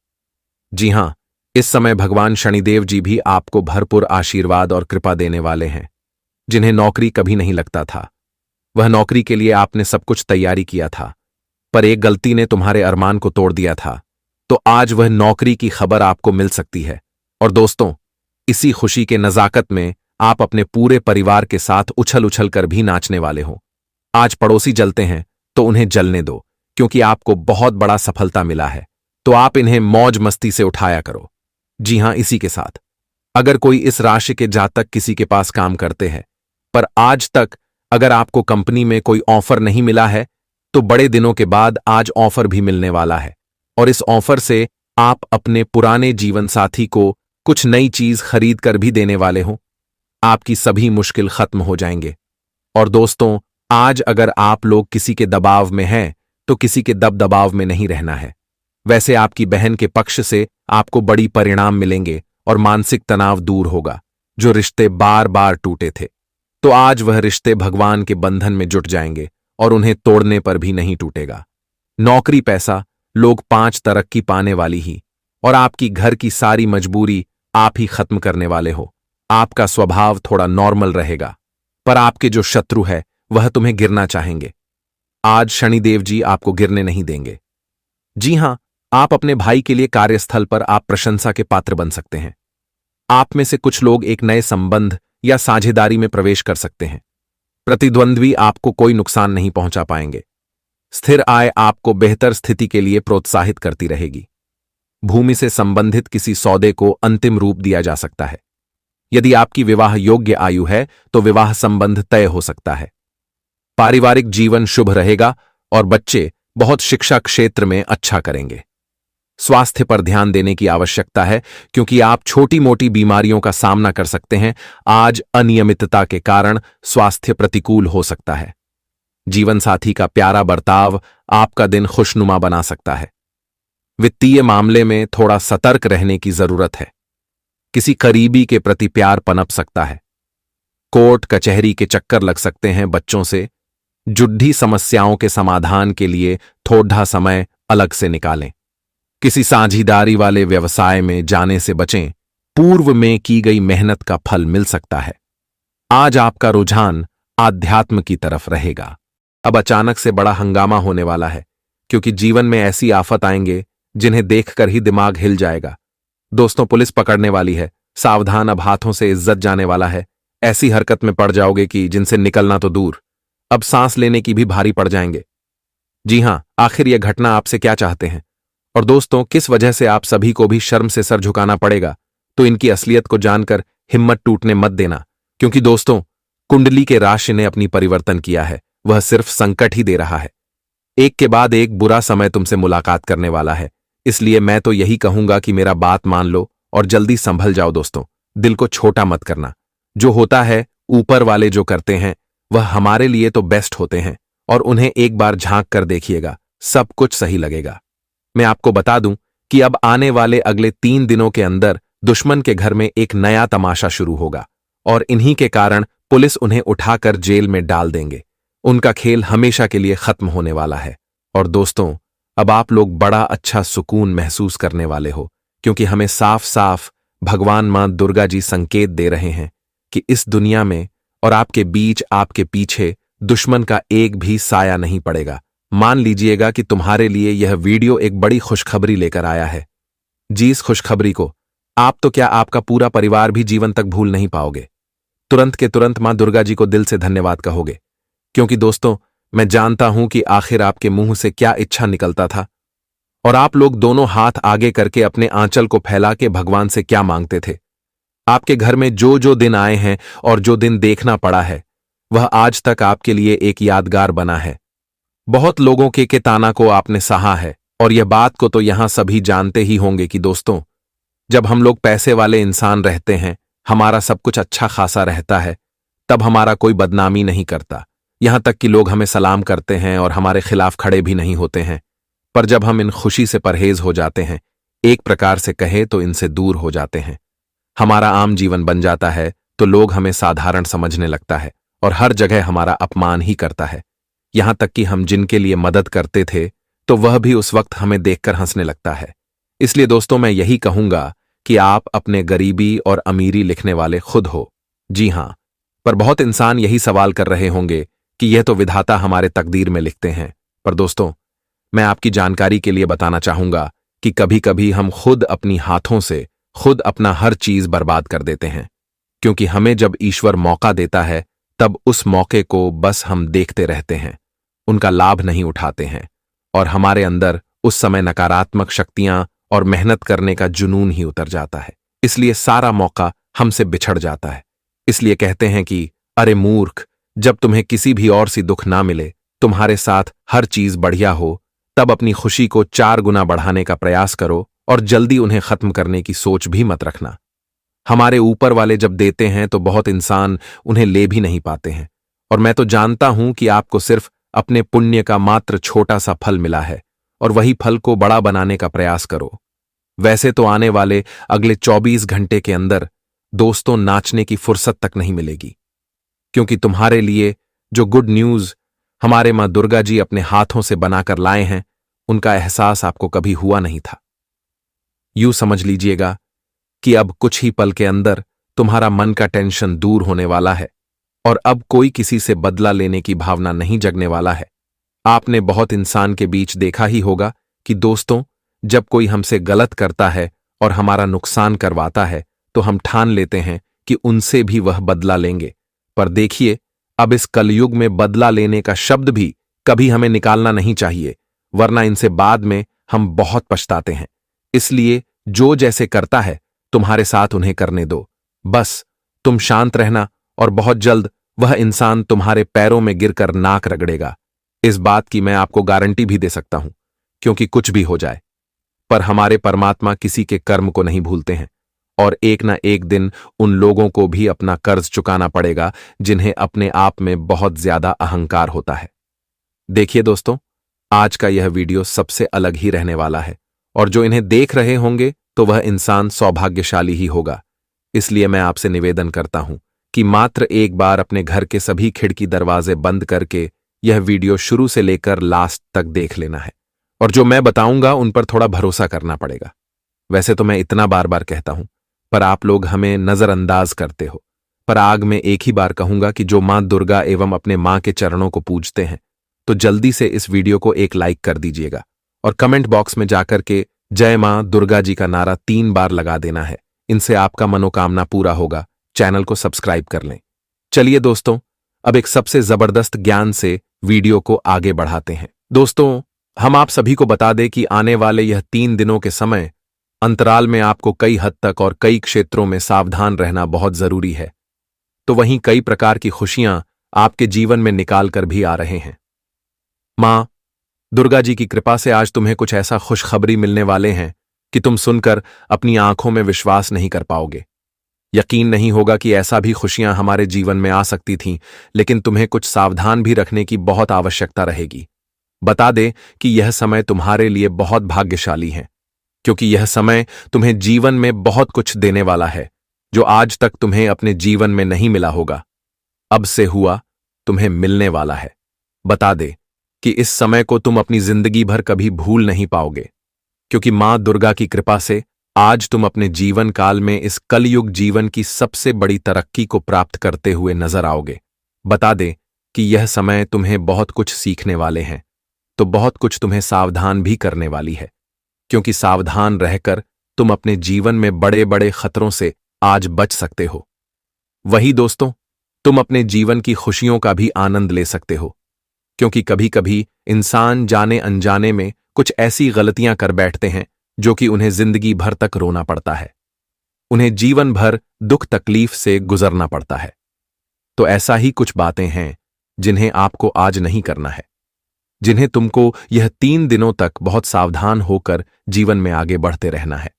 जी हां, इस समय भगवान शनिदेव जी भी आपको भरपूर आशीर्वाद और कृपा देने वाले हैं। जिन्हें नौकरी कभी नहीं लगता था, वह नौकरी के लिए आपने सब कुछ तैयारी किया था, पर एक गलती ने तुम्हारे अरमान को तोड़ दिया था, तो आज वह नौकरी की खबर आपको मिल सकती है। और दोस्तों, इसी खुशी के नजाकत में आप अपने पूरे परिवार के साथ उछल उछल कर भी नाचने वाले हो। आज पड़ोसी जलते हैं तो उन्हें जलने दो, क्योंकि आपको बहुत बड़ा सफलता मिला है, तो आप इन्हें मौज मस्ती से उठाया करो। जी हां, इसी के साथ अगर कोई इस राशि के जातक किसी के पास काम करते हैं, पर आज तक अगर आपको कंपनी में कोई ऑफर नहीं मिला है, तो बड़े दिनों के बाद आज ऑफर भी मिलने वाला है, और इस ऑफर से आप अपने पुराने जीवन साथी को कुछ नई चीज खरीद कर भी देने वाले हो। आपकी सभी मुश्किल खत्म हो जाएंगे। और दोस्तों, आज अगर आप लोग किसी के दबाव में हैं, तो किसी के दबाव में नहीं रहना है। वैसे आपकी बहन के पक्ष से आपको बड़ी परिणाम मिलेंगे और मानसिक तनाव दूर होगा। जो रिश्ते बार बार टूटे थे, तो आज वह रिश्ते भगवान के बंधन में जुट जाएंगे और उन्हें तोड़ने पर भी नहीं टूटेगा। नौकरी, पैसा, लोग 5 तरक्की पाने वाली ही, और आपकी घर की सारी मजबूरी आप ही खत्म करने वाले हो। आपका स्वभाव थोड़ा नॉर्मल रहेगा, पर आपके जो शत्रु है वह तुम्हें गिरना चाहेंगे। आज शनिदेव जी आपको गिरने नहीं देंगे। जी हां, आप अपने भाई के लिए कार्यस्थल पर आप प्रशंसा के पात्र बन सकते हैं। आप में से कुछ लोग एक नए संबंध या साझेदारी में प्रवेश कर सकते हैं। प्रतिद्वंद्वी आपको कोई नुकसान नहीं पहुंचा पाएंगे। स्थिर आय आपको बेहतर स्थिति के लिए प्रोत्साहित करती रहेगी। भूमि से संबंधित किसी सौदे को अंतिम रूप दिया जा सकता है। यदि आपकी विवाह योग्य आयु है तो विवाह संबंध तय हो सकता है। पारिवारिक जीवन शुभ रहेगा और बच्चे बहुत शिक्षा क्षेत्र में अच्छा करेंगे। स्वास्थ्य पर ध्यान देने की आवश्यकता है, क्योंकि आप छोटी मोटी बीमारियों का सामना कर सकते हैं। आज अनियमितता के कारण स्वास्थ्य प्रतिकूल हो सकता है। जीवन साथी का प्यारा बर्ताव आपका दिन खुशनुमा बना सकता है। वित्तीय मामले में थोड़ा सतर्क रहने की जरूरत है। किसी करीबी के प्रति प्यार पनप सकता है। कोर्ट कचहरी के चक्कर लग सकते हैं। बच्चों से जुड्ढी समस्याओं के समाधान के लिए थोड़ा समय अलग से निकालें। किसी साझेदारी वाले व्यवसाय में जाने से बचें। पूर्व में की गई मेहनत का फल मिल सकता है। आज आपका रुझान आध्यात्म की तरफ रहेगा। अब अचानक से बड़ा हंगामा होने वाला है, क्योंकि जीवन में ऐसी आफत आएंगे जिन्हें देखकर ही दिमाग हिल जाएगा। दोस्तों, पुलिस पकड़ने वाली है। सावधान, अब हाथों से इज्जत जाने वाला है। ऐसी हरकत में पड़ जाओगे कि जिनसे निकलना तो दूर, अब सांस लेने की भी भारी पड़ जाएंगे। जी हां, आखिर यह घटना आपसे क्या चाहते हैं? और दोस्तों, किस वजह से आप सभी को भी शर्म से सर झुकाना पड़ेगा? तो इनकी असलियत को जानकर हिम्मत टूटने मत देना, क्योंकि दोस्तों, कुंडली के राशि ने अपनी परिवर्तन किया है। वह सिर्फ संकट ही दे रहा है। एक के बाद एक बुरा समय तुमसे मुलाकात करने वाला है। इसलिए मैं तो यही कहूंगा कि मेरा बात मान लो और जल्दी संभल जाओ। दोस्तों, दिल को छोटा मत करना। जो होता है, ऊपर वाले जो करते हैं वह हमारे लिए तो बेस्ट होते हैं, और उन्हें एक बार झांक कर देखिएगा, सब कुछ सही लगेगा। मैं आपको बता दूं कि अब आने वाले अगले 3 दिनों के अंदर दुश्मन के घर में एक नया तमाशा शुरू होगा, और इन्हीं के कारण पुलिस उन्हें उठाकर जेल में डाल देंगे। उनका खेल हमेशा के लिए खत्म होने वाला है। और दोस्तों, अब आप लोग बड़ा अच्छा सुकून महसूस करने वाले हो, क्योंकि हमें साफ साफ भगवान मां दुर्गा जी संकेत दे रहे हैं कि इस दुनिया में और आपके बीच, आपके पीछे दुश्मन का एक भी साया नहीं पड़ेगा। मान लीजिएगा कि तुम्हारे लिए यह वीडियो एक बड़ी खुशखबरी लेकर आया है। जी, इस खुशखबरी को आप तो क्या, आपका पूरा परिवार भी जीवन तक भूल नहीं पाओगे। तुरंत के तुरंत मां दुर्गा जी को दिल से धन्यवाद कहोगे, क्योंकि दोस्तों, मैं जानता हूं कि आखिर आपके मुंह से क्या इच्छा निकलता था, और आप लोग दोनों हाथ आगे करके अपने आंचल को फैला के भगवान से क्या मांगते थे। आपके घर में जो जो दिन आए हैं और जो दिन देखना पड़ा है, वह आज तक आपके लिए एक यादगार बना है। बहुत लोगों के ताना को आपने सहा है, और यह बात को तो यहां सभी जानते ही होंगे कि दोस्तों, जब हम लोग पैसे वाले इंसान रहते हैं, हमारा सब कुछ अच्छा खासा रहता है, तब हमारा कोई बदनामी नहीं करता। यहां तक कि लोग हमें सलाम करते हैं और हमारे खिलाफ खड़े भी नहीं होते हैं। पर जब हम इन खुशी से परहेज हो जाते हैं, एक प्रकार से कहे तो इनसे दूर हो जाते हैं, हमारा आम जीवन बन जाता है, तो लोग हमें साधारण समझने लगता है और हर जगह हमारा अपमान ही करता है। यहां तक कि हम जिनके लिए मदद करते थे, तो वह भी उस वक्त हमें देखकर हंसने लगता है। इसलिए दोस्तों, मैं यही कहूंगा कि आप अपने गरीबी और अमीरी लिखने वाले खुद हो। जी हां, पर बहुत इंसान यही सवाल कर रहे होंगे कि यह तो विधाता हमारे तकदीर में लिखते हैं। पर दोस्तों, मैं आपकी जानकारी के लिए बताना चाहूंगा कि कभी कभी हम खुद अपनी हाथों से खुद अपना हर चीज बर्बाद कर देते हैं। क्योंकि हमें जब ईश्वर मौका देता है तब उस मौके को बस हम देखते रहते हैं, उनका लाभ नहीं उठाते हैं, और हमारे अंदर उस समय नकारात्मक शक्तियां और मेहनत करने का जुनून ही उतर जाता है। इसलिए सारा मौका हमसे बिछड़ जाता है। इसलिए कहते हैं कि अरे मूर्ख, जब तुम्हें किसी भी और सी दुख ना मिले, तुम्हारे साथ हर चीज बढ़िया हो, तब अपनी खुशी को 4 गुना बढ़ाने का प्रयास करो और जल्दी उन्हें खत्म करने की सोच भी मत रखना। हमारे ऊपर वाले जब देते हैं तो बहुत इंसान उन्हें ले भी नहीं पाते हैं, और मैं तो जानता हूं कि आपको सिर्फ अपने पुण्य का मात्र छोटा सा फल मिला है, और वही फल को बड़ा बनाने का प्रयास करो। वैसे तो आने वाले अगले 24 घंटे के अंदर दोस्तों नाचने की फुर्सत तक नहीं मिलेगी, क्योंकि तुम्हारे लिए जो गुड न्यूज हमारे मां दुर्गा जी अपने हाथों से बनाकर लाए हैं, उनका एहसास आपको कभी हुआ नहीं था। यूं समझ लीजिएगा कि अब कुछ ही पल के अंदर तुम्हारा मन का टेंशन दूर होने वाला है, और अब कोई किसी से बदला लेने की भावना नहीं जगने वाला है। आपने बहुत इंसान के बीच देखा ही होगा कि दोस्तों, जब कोई हमसे गलत करता है और हमारा नुकसान करवाता है तो हम ठान लेते हैं कि उनसे भी वह बदला लेंगे। पर देखिए, अब इस कलयुग में बदला लेने का शब्द भी कभी हमें निकालना नहीं चाहिए, वरना इनसे बाद में हम बहुत पछताते हैं। इसलिए जो जैसे करता है तुम्हारे साथ उन्हें करने दो, बस तुम शांत रहना, और बहुत जल्द वह इंसान तुम्हारे पैरों में गिरकर नाक रगड़ेगा। इस बात की मैं आपको गारंटी भी दे सकता हूं, क्योंकि कुछ भी हो जाए, पर हमारे परमात्मा किसी के कर्म को नहीं भूलते हैं, और एक ना एक दिन उन लोगों को भी अपना कर्ज चुकाना पड़ेगा जिन्हें अपने आप में बहुत ज्यादा अहंकार होता है। देखिए दोस्तों, आज का यह वीडियो सबसे अलग ही रहने वाला है, और जो इन्हें देख रहे होंगे तो वह इंसान सौभाग्यशाली ही होगा। इसलिए मैं आपसे निवेदन करता हूं कि मात्र एक बार अपने घर के सभी खिड़की दरवाजे बंद करके यह वीडियो शुरू से लेकर लास्ट तक देख लेना है, और जो मैं बताऊंगा उन पर थोड़ा भरोसा करना पड़ेगा। वैसे तो मैं इतना बार बार कहता हूं, पर आप लोग हमें नजरअंदाज करते हो। पर आग में एक ही बार कहूंगा कि जो मां दुर्गा एवं अपने मां के चरणों को पूजते हैं, तो जल्दी से इस वीडियो को एक लाइक कर दीजिएगा, और कमेंट बॉक्स में जाकर के जय मां दुर्गा जी का नारा 3 बार लगा देना है। इनसे आपका मनोकामना पूरा होगा। चैनल को सब्सक्राइब कर लें। चलिए दोस्तों, अब एक सबसे जबरदस्त ज्ञान से वीडियो को आगे बढ़ाते हैं। दोस्तों, हम आप सभी को बता दें कि आने वाले यह 3 दिनों के समय अंतराल में आपको कई हद तक और कई क्षेत्रों में सावधान रहना बहुत जरूरी है। तो वहीं कई प्रकार की खुशियां आपके जीवन में निकाल कर भी आ रहे हैं। मां दुर्गा जी की कृपा से आज तुम्हें कुछ ऐसा खुशखबरी मिलने वाले हैं कि तुम सुनकर अपनी आंखों में विश्वास नहीं कर पाओगे। यकीन नहीं होगा कि ऐसा भी खुशियां हमारे जीवन में आ सकती थीं, लेकिन तुम्हें कुछ सावधान भी रखने की बहुत आवश्यकता रहेगी। बता दे कि यह समय तुम्हारे लिए बहुत भाग्यशाली है, क्योंकि यह समय तुम्हें जीवन में बहुत कुछ देने वाला है, जो आज तक तुम्हें अपने जीवन में नहीं मिला होगा। अब से हुआ तुम्हें मिलने वाला है। बता दे कि इस समय को तुम अपनी जिंदगी भर कभी भूल नहीं पाओगे, क्योंकि मां दुर्गा की कृपा से आज तुम अपने जीवन काल में इस कलयुग जीवन की सबसे बड़ी तरक्की को प्राप्त करते हुए नजर आओगे। बता दे कि यह समय तुम्हें बहुत कुछ सीखने वाले हैं, तो बहुत कुछ तुम्हें सावधान भी करने वाली है, क्योंकि सावधान रहकर तुम अपने जीवन में बड़े बड़े खतरों से आज बच सकते हो। वही दोस्तों, तुम अपने जीवन की खुशियों का भी आनंद ले सकते हो, क्योंकि कभी कभी इंसान जाने अनजाने में कुछ ऐसी गलतियां कर बैठते हैं जो कि उन्हें जिंदगी भर तक रोना पड़ता है, उन्हें जीवन भर दुख तकलीफ से गुजरना पड़ता है। तो ऐसा ही कुछ बातें हैं जिन्हें आपको आज नहीं करना है, जिन्हें तुमको यह 3 दिनों तक बहुत सावधान होकर जीवन में आगे बढ़ते रहना है।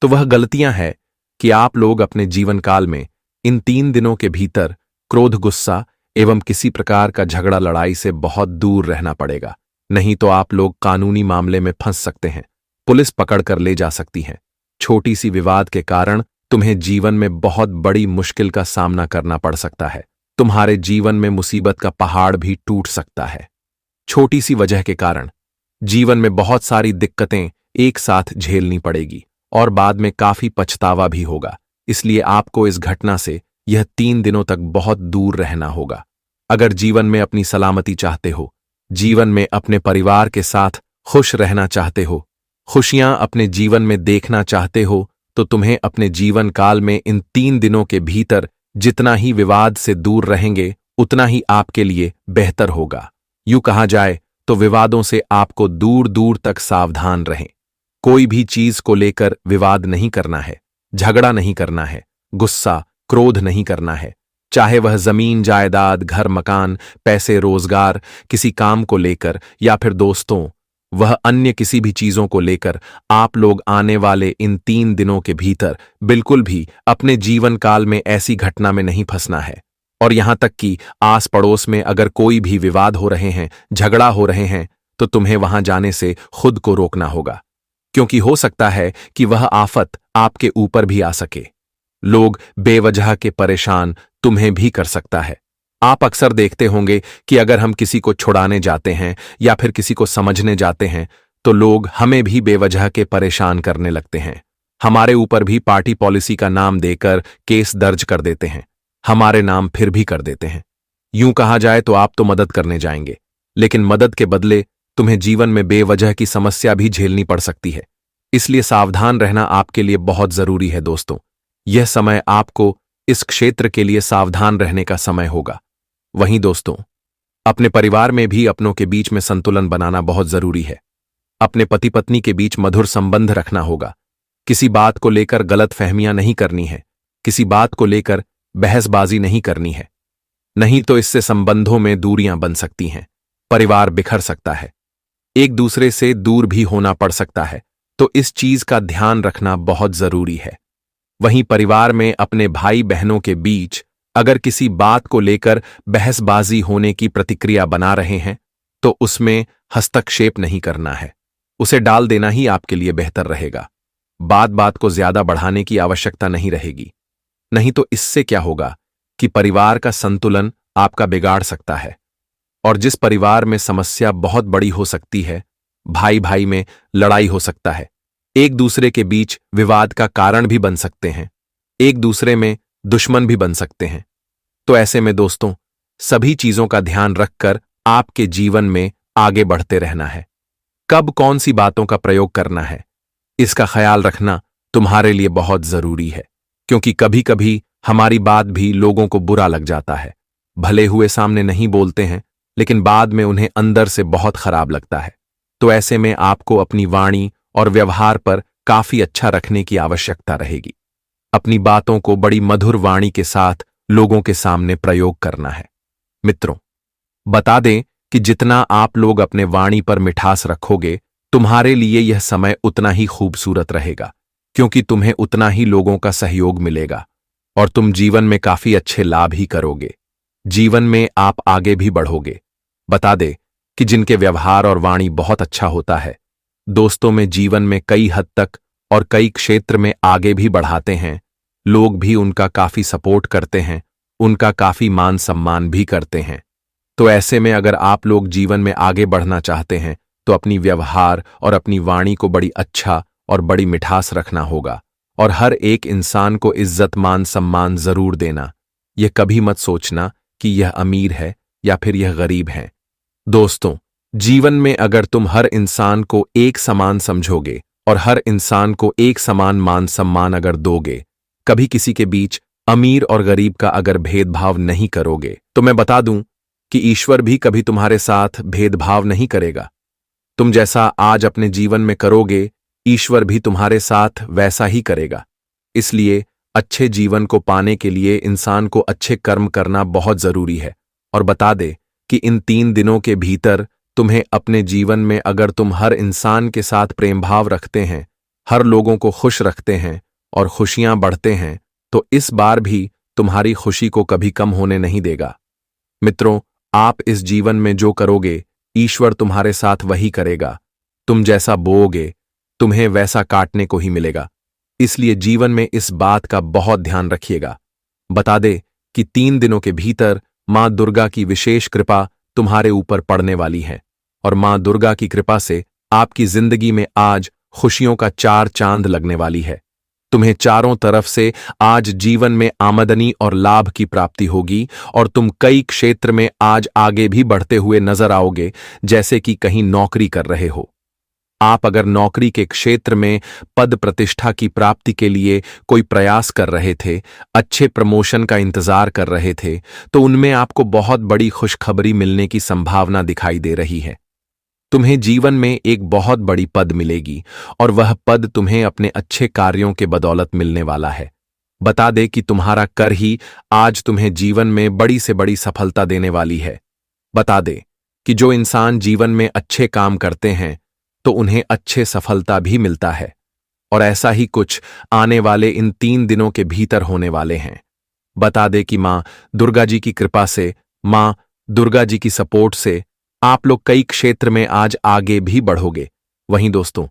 तो वह गलतियां हैं कि आप लोग अपने जीवन काल में इन 3 दिनों के भीतर क्रोध, गुस्सा एवं किसी प्रकार का झगड़ा लड़ाई से बहुत दूर रहना पड़ेगा, नहीं तो आप लोग कानूनी मामले में फंस सकते हैं, पुलिस पकड़कर ले जा सकती है। छोटी सी विवाद के कारण तुम्हें जीवन में बहुत बड़ी मुश्किल का सामना करना पड़ सकता है। तुम्हारे जीवन में मुसीबत का पहाड़ भी टूट सकता है। छोटी सी वजह के कारण जीवन में बहुत सारी दिक्कतें एक साथ झेलनी पड़ेगी, और बाद में काफी पछतावा भी होगा। इसलिए आपको इस घटना से यह 3 दिनों तक बहुत दूर रहना होगा। अगर जीवन में अपनी सलामती चाहते हो, जीवन में अपने परिवार के साथ खुश रहना चाहते हो, खुशियां अपने जीवन में देखना चाहते हो, तो तुम्हें अपने जीवन काल में इन 3 दिनों के भीतर जितना ही विवाद से दूर रहेंगे उतना ही आपके लिए बेहतर होगा। यूं कहा जाए तो विवादों से आपको दूर दूर तक सावधान रहें। कोई भी चीज को लेकर विवाद नहीं करना है, झगड़ा नहीं करना है, गुस्सा क्रोध नहीं करना है। चाहे वह जमीन जायदाद, घर मकान, पैसे रोजगार, किसी काम को लेकर या फिर दोस्तों, वह अन्य किसी भी चीजों को लेकर आप लोग आने वाले इन 3 दिनों के भीतर बिल्कुल भी अपने जीवन काल में ऐसी घटना में नहीं फंसना है। और यहां तक कि आस पड़ोस में अगर कोई भी विवाद हो रहे हैं, झगड़ा हो रहे हैं, तो तुम्हें वहां जाने से खुद को रोकना होगा, क्योंकि हो सकता है कि वह आफत आपके ऊपर भी आ सके। लोग बेवजह के परेशान तुम्हें भी कर सकता है। आप अक्सर देखते होंगे कि अगर हम किसी को छुड़ाने जाते हैं या फिर किसी को समझने जाते हैं तो लोग हमें भी बेवजह के परेशान करने लगते हैं। हमारे ऊपर भी पार्टी पॉलिसी का नाम देकर केस दर्ज कर देते हैं, हमारे नाम फिर भी कर देते हैं। यूं कहा जाए तो आप तो मदद करने जाएंगे, लेकिन मदद के बदले तुम्हें जीवन में बेवजह की समस्या भी झेलनी पड़ सकती है। इसलिए सावधान रहना आपके लिए बहुत जरूरी है दोस्तों। यह समय आपको इस क्षेत्र के लिए सावधान रहने का समय होगा। वहीं दोस्तों, अपने परिवार में भी अपनों के बीच में संतुलन बनाना बहुत जरूरी है। अपने पति पत्नी के बीच मधुर संबंध रखना होगा। किसी बात को लेकर गलत फहमियां नहीं करनी है, किसी बात को लेकर बहसबाजी नहीं करनी है, नहीं तो इससे संबंधों में दूरियां बन सकती हैं, परिवार बिखर सकता है, एक दूसरे से दूर भी होना पड़ सकता है। तो इस चीज का ध्यान रखना बहुत जरूरी है। वहीं परिवार में अपने भाई बहनों के बीच अगर किसी बात को लेकर बहसबाजी होने की प्रतिक्रिया बना रहे हैं तो उसमें हस्तक्षेप नहीं करना है, उसे डाल देना ही आपके लिए बेहतर रहेगा। बात बात को ज्यादा बढ़ाने की आवश्यकता नहीं रहेगी, नहीं तो इससे क्या होगा कि परिवार का संतुलन आपका बिगाड़ सकता है। और जिस परिवार में समस्या बहुत बड़ी हो सकती है, भाई भाई में लड़ाई हो सकता है, एक दूसरे के बीच विवाद का कारण भी बन सकते हैं, एक दूसरे में दुश्मन भी बन सकते हैं। तो ऐसे में दोस्तों, सभी चीजों का ध्यान रखकर आपके जीवन में आगे बढ़ते रहना है। कब कौन सी बातों का प्रयोग करना है, इसका ख्याल रखना तुम्हारे लिए बहुत जरूरी है, क्योंकि कभी कभी हमारी बात भी लोगों को बुरा लग जाता है। भले हुए सामने नहीं बोलते हैं, लेकिन बाद में उन्हें अंदर से बहुत खराब लगता है। तो ऐसे में आपको अपनी वाणी और व्यवहार पर काफी अच्छा रखने की आवश्यकता रहेगी। अपनी बातों को बड़ी मधुर वाणी के साथ लोगों के सामने प्रयोग करना है। मित्रों, बता दें कि जितना आप लोग अपने वाणी पर मिठास रखोगे, तुम्हारे लिए यह समय उतना ही खूबसूरत रहेगा, क्योंकि तुम्हें उतना ही लोगों का सहयोग मिलेगा और तुम जीवन में काफी अच्छे लाभ ही करोगे। जीवन में आप आगे भी बढ़ोगे। बता दे कि जिनके व्यवहार और वाणी बहुत अच्छा होता है, दोस्तों में जीवन में कई हद तक और कई क्षेत्र में आगे भी बढ़ाते हैं। लोग भी उनका काफी सपोर्ट करते हैं, उनका काफी मान सम्मान भी करते हैं। तो ऐसे में अगर आप लोग जीवन में आगे बढ़ना चाहते हैं तो अपनी व्यवहार और अपनी वाणी को बड़ी अच्छा और बड़ी मिठास रखना होगा और हर एक इंसान को इज्जत मान सम्मान जरूर देना। यह कभी मत सोचना कि यह अमीर है या फिर यह गरीब है। दोस्तों, जीवन में अगर तुम हर इंसान को एक समान समझोगे और हर इंसान को एक समान मान सम्मान अगर दोगे, कभी किसी के बीच अमीर और गरीब का अगर भेदभाव नहीं करोगे, तो मैं बता दूं कि ईश्वर भी कभी तुम्हारे साथ भेदभाव नहीं करेगा। तुम जैसा आज अपने जीवन में करोगे, ईश्वर भी तुम्हारे साथ वैसा ही करेगा। इसलिए अच्छे जीवन को पाने के लिए इंसान को अच्छे कर्म करना बहुत जरूरी है। और बता दे कि इन 3 दिनों के भीतर तुम्हें अपने जीवन में अगर तुम हर इंसान के साथ प्रेम भाव रखते हैं, हर लोगों को खुश रखते हैं और खुशियां बढ़ते हैं, तो इस बार भी तुम्हारी खुशी को कभी कम होने नहीं देगा। मित्रों, आप इस जीवन में जो करोगे, ईश्वर तुम्हारे साथ वही करेगा। तुम जैसा बोओगे, तुम्हें वैसा काटने को ही मिलेगा। इसलिए जीवन में इस बात का बहुत ध्यान रखिएगा। बता दे कि 3 दिनों के भीतर मां दुर्गा की विशेष कृपा तुम्हारे ऊपर पड़ने वाली है और मां दुर्गा की कृपा से आपकी जिंदगी में आज खुशियों का 4 चांद लगने वाली है। तुम्हें चारों तरफ से आज जीवन में आमदनी और लाभ की प्राप्ति होगी और तुम कई क्षेत्र में आज आगे भी बढ़ते हुए नजर आओगे, जैसे कि कहीं नौकरी कर रहे हो, आप अगर नौकरी के क्षेत्र में पद प्रतिष्ठा की प्राप्ति के लिए कोई प्रयास कर रहे थे, अच्छे प्रमोशन का इंतजार कर रहे थे, तो उनमें आपको बहुत बड़ी खुशखबरी मिलने की संभावना दिखाई दे रही है। तुम्हें जीवन में एक बहुत बड़ी पद मिलेगी और वह पद तुम्हें अपने अच्छे कार्यों के बदौलत मिलने वाला है। बता दे कि तुम्हारा कर ही आज तुम्हें जीवन में बड़ी से बड़ी सफलता देने वाली है। बता दे कि जो इंसान जीवन में अच्छे काम करते हैं तो उन्हें अच्छे सफलता भी मिलता है, और ऐसा ही कुछ आने वाले इन 3 दिनों के भीतर होने वाले हैं। बता दे कि मां दुर्गा जी की कृपा से, मां दुर्गा जी की सपोर्ट से आप लोग कई क्षेत्र में आज आगे भी बढ़ोगे। वहीं दोस्तों,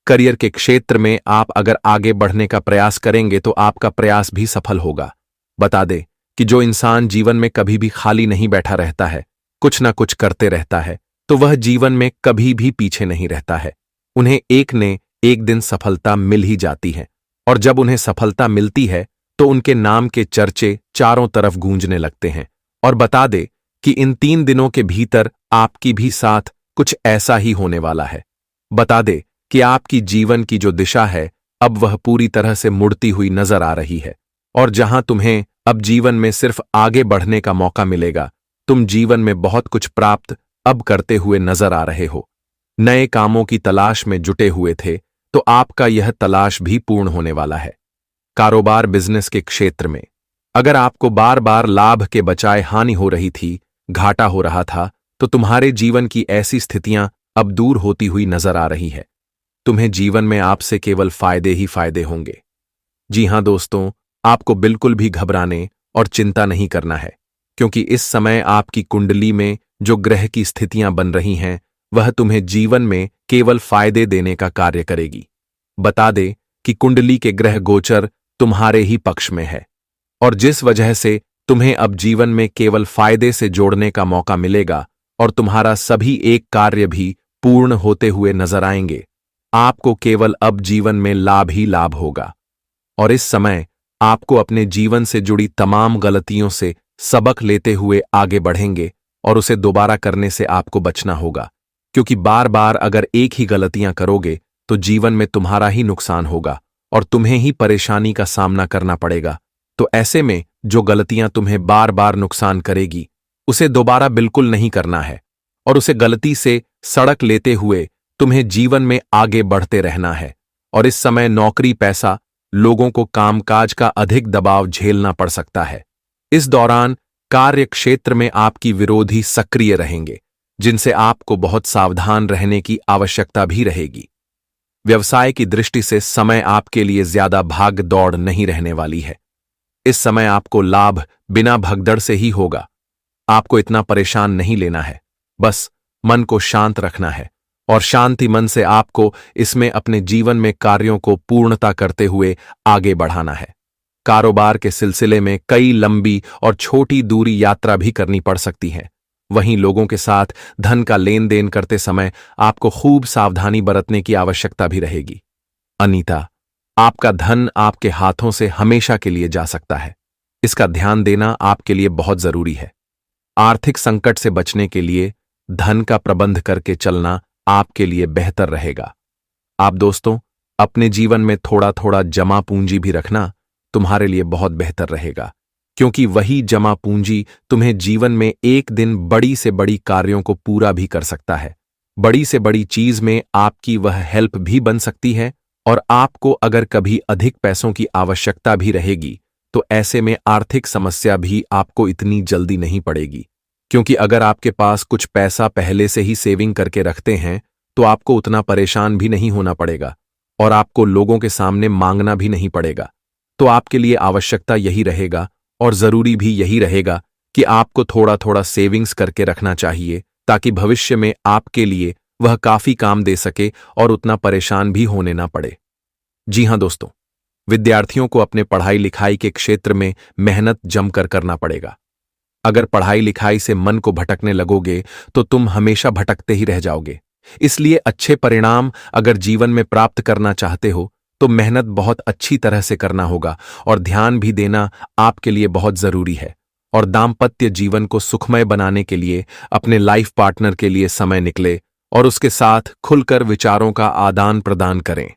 करियर के क्षेत्र में आप अगर आगे बढ़ने का प्रयास करेंगे तो आपका प्रयास भी सफल होगा। बता दे कि जो इंसान जीवन में कभी भी खाली नहीं बैठा रहता है, कुछ ना कुछ करते रहता है, तो वह जीवन में कभी भी पीछे नहीं रहता है। उन्हें एक ने एक दिन सफलता मिल ही जाती है, और जब उन्हें सफलता मिलती है तो उनके नाम के चर्चे चारों तरफ गूंजने लगते हैं। और बता दे कि इन 3 दिनों के भीतर आपकी भी साथ कुछ ऐसा ही होने वाला है। बता दे कि आपकी जीवन की जो दिशा है अब वह पूरी तरह से मुड़ती हुई नजर आ रही है, और जहां तुम्हें अब जीवन में सिर्फ आगे बढ़ने का मौका मिलेगा, तुम जीवन में बहुत कुछ प्राप्त अब करते हुए नजर आ रहे हो। नए कामों की तलाश में जुटे हुए थे तो आपका यह तलाश भी पूर्ण होने वाला है। कारोबार बिजनेस के क्षेत्र में अगर आपको बार बार लाभ के बजाय हानि हो रही थी, घाटा हो रहा था, तो तुम्हारे जीवन की ऐसी स्थितियां अब दूर होती हुई नजर आ रही है। तुम्हें जीवन में आपसे केवल फायदे ही फायदे होंगे। जी हां दोस्तों, आपको बिल्कुल भी घबराने और चिंता नहीं करना है, क्योंकि इस समय आपकी कुंडली में जो ग्रह की स्थितियां बन रही हैं वह तुम्हें जीवन में केवल फायदे देने का कार्य करेगी। बता दे कि कुंडली के ग्रह गोचर तुम्हारे ही पक्ष में है, और जिस वजह से तुम्हें अब जीवन में केवल फायदे से जोड़ने का मौका मिलेगा और तुम्हारा सभी एक कार्य भी पूर्ण होते हुए नजर आएंगे। आपको केवल अब जीवन में लाभ ही लाभ होगा, और इस समय आपको अपने जीवन से जुड़ी तमाम गलतियों से सबक लेते हुए आगे बढ़ेंगे और उसे दोबारा करने से आपको बचना होगा, क्योंकि बार बार अगर एक ही गलतियां करोगे तो जीवन में तुम्हारा ही नुकसान होगा और तुम्हें ही परेशानी का सामना करना पड़ेगा। तो ऐसे में जो गलतियां तुम्हें बार बार नुकसान करेगी उसे दोबारा बिल्कुल नहीं करना है, और उसे गलती से सड़क लेते हुए तुम्हें जीवन में आगे बढ़ते रहना है। और इस समय नौकरी, पैसा, लोगों को कामकाज का अधिक दबाव झेलना पड़ सकता है। इस दौरान कार्य क्षेत्र में आपकी विरोधी सक्रिय रहेंगे, जिनसे आपको बहुत सावधान रहने की आवश्यकता भी रहेगी। व्यवसाय की दृष्टि से समय आपके लिए ज्यादा भाग दौड़ नहीं रहने वाली है। इस समय आपको लाभ बिना भगदड़ से ही होगा। आपको इतना परेशान नहीं लेना है, बस मन को शांत रखना है, और शांति मन से आपको इसमें अपने जीवन में कार्यों को पूर्णता करते हुए आगे बढ़ाना है। कारोबार के सिलसिले में कई लंबी और छोटी दूरी यात्रा भी करनी पड़ सकती है। वहीं लोगों के साथ धन का लेन देन करते समय आपको खूब सावधानी बरतने की आवश्यकता भी रहेगी। अनीता, आपका धन आपके हाथों से हमेशा के लिए जा सकता है, इसका ध्यान देना आपके लिए बहुत जरूरी है। आर्थिक संकट से बचने के लिए धन का प्रबंध करके चलना आपके लिए बेहतर रहेगा। आप दोस्तों, अपने जीवन में थोड़ा थोड़ा जमा पूंजी भी रखना तुम्हारे लिए बहुत बेहतर रहेगा, क्योंकि वही जमा पूंजी तुम्हें जीवन में एक दिन बड़ी से बड़ी कार्यों को पूरा भी कर सकता है। बड़ी से बड़ी चीज में आपकी वह हेल्प भी बन सकती है, और आपको अगर कभी अधिक पैसों की आवश्यकता भी रहेगी तो ऐसे में आर्थिक समस्या भी आपको इतनी जल्दी नहीं पड़ेगी, क्योंकि अगर आपके पास कुछ पैसा पहले से ही सेविंग करके रखते हैं तो आपको उतना परेशान भी नहीं होना पड़ेगा, और आपको लोगों के सामने मांगना भी नहीं पड़ेगा। तो आपके लिए आवश्यकता यही रहेगा और जरूरी भी यही रहेगा कि आपको थोड़ा थोड़ा सेविंग्स करके रखना चाहिए, ताकि भविष्य में आपके लिए वह काफी काम दे सके और उतना परेशान भी होने ना पड़े। जी हां दोस्तों, विद्यार्थियों को अपने पढ़ाई लिखाई के क्षेत्र में मेहनत जमकर करना पड़ेगा। अगर पढ़ाई लिखाई से मन को भटकने लगोगे तो तुम हमेशा भटकते ही रह जाओगे। इसलिए अच्छे परिणाम अगर जीवन में प्राप्त करना चाहते हो तो मेहनत बहुत अच्छी तरह से करना होगा, और ध्यान भी देना आपके लिए बहुत जरूरी है। और दाम्पत्य जीवन को सुखमय बनाने के लिए अपने लाइफ पार्टनर के लिए समय निकले और उसके साथ खुलकर विचारों का आदान प्रदान करें।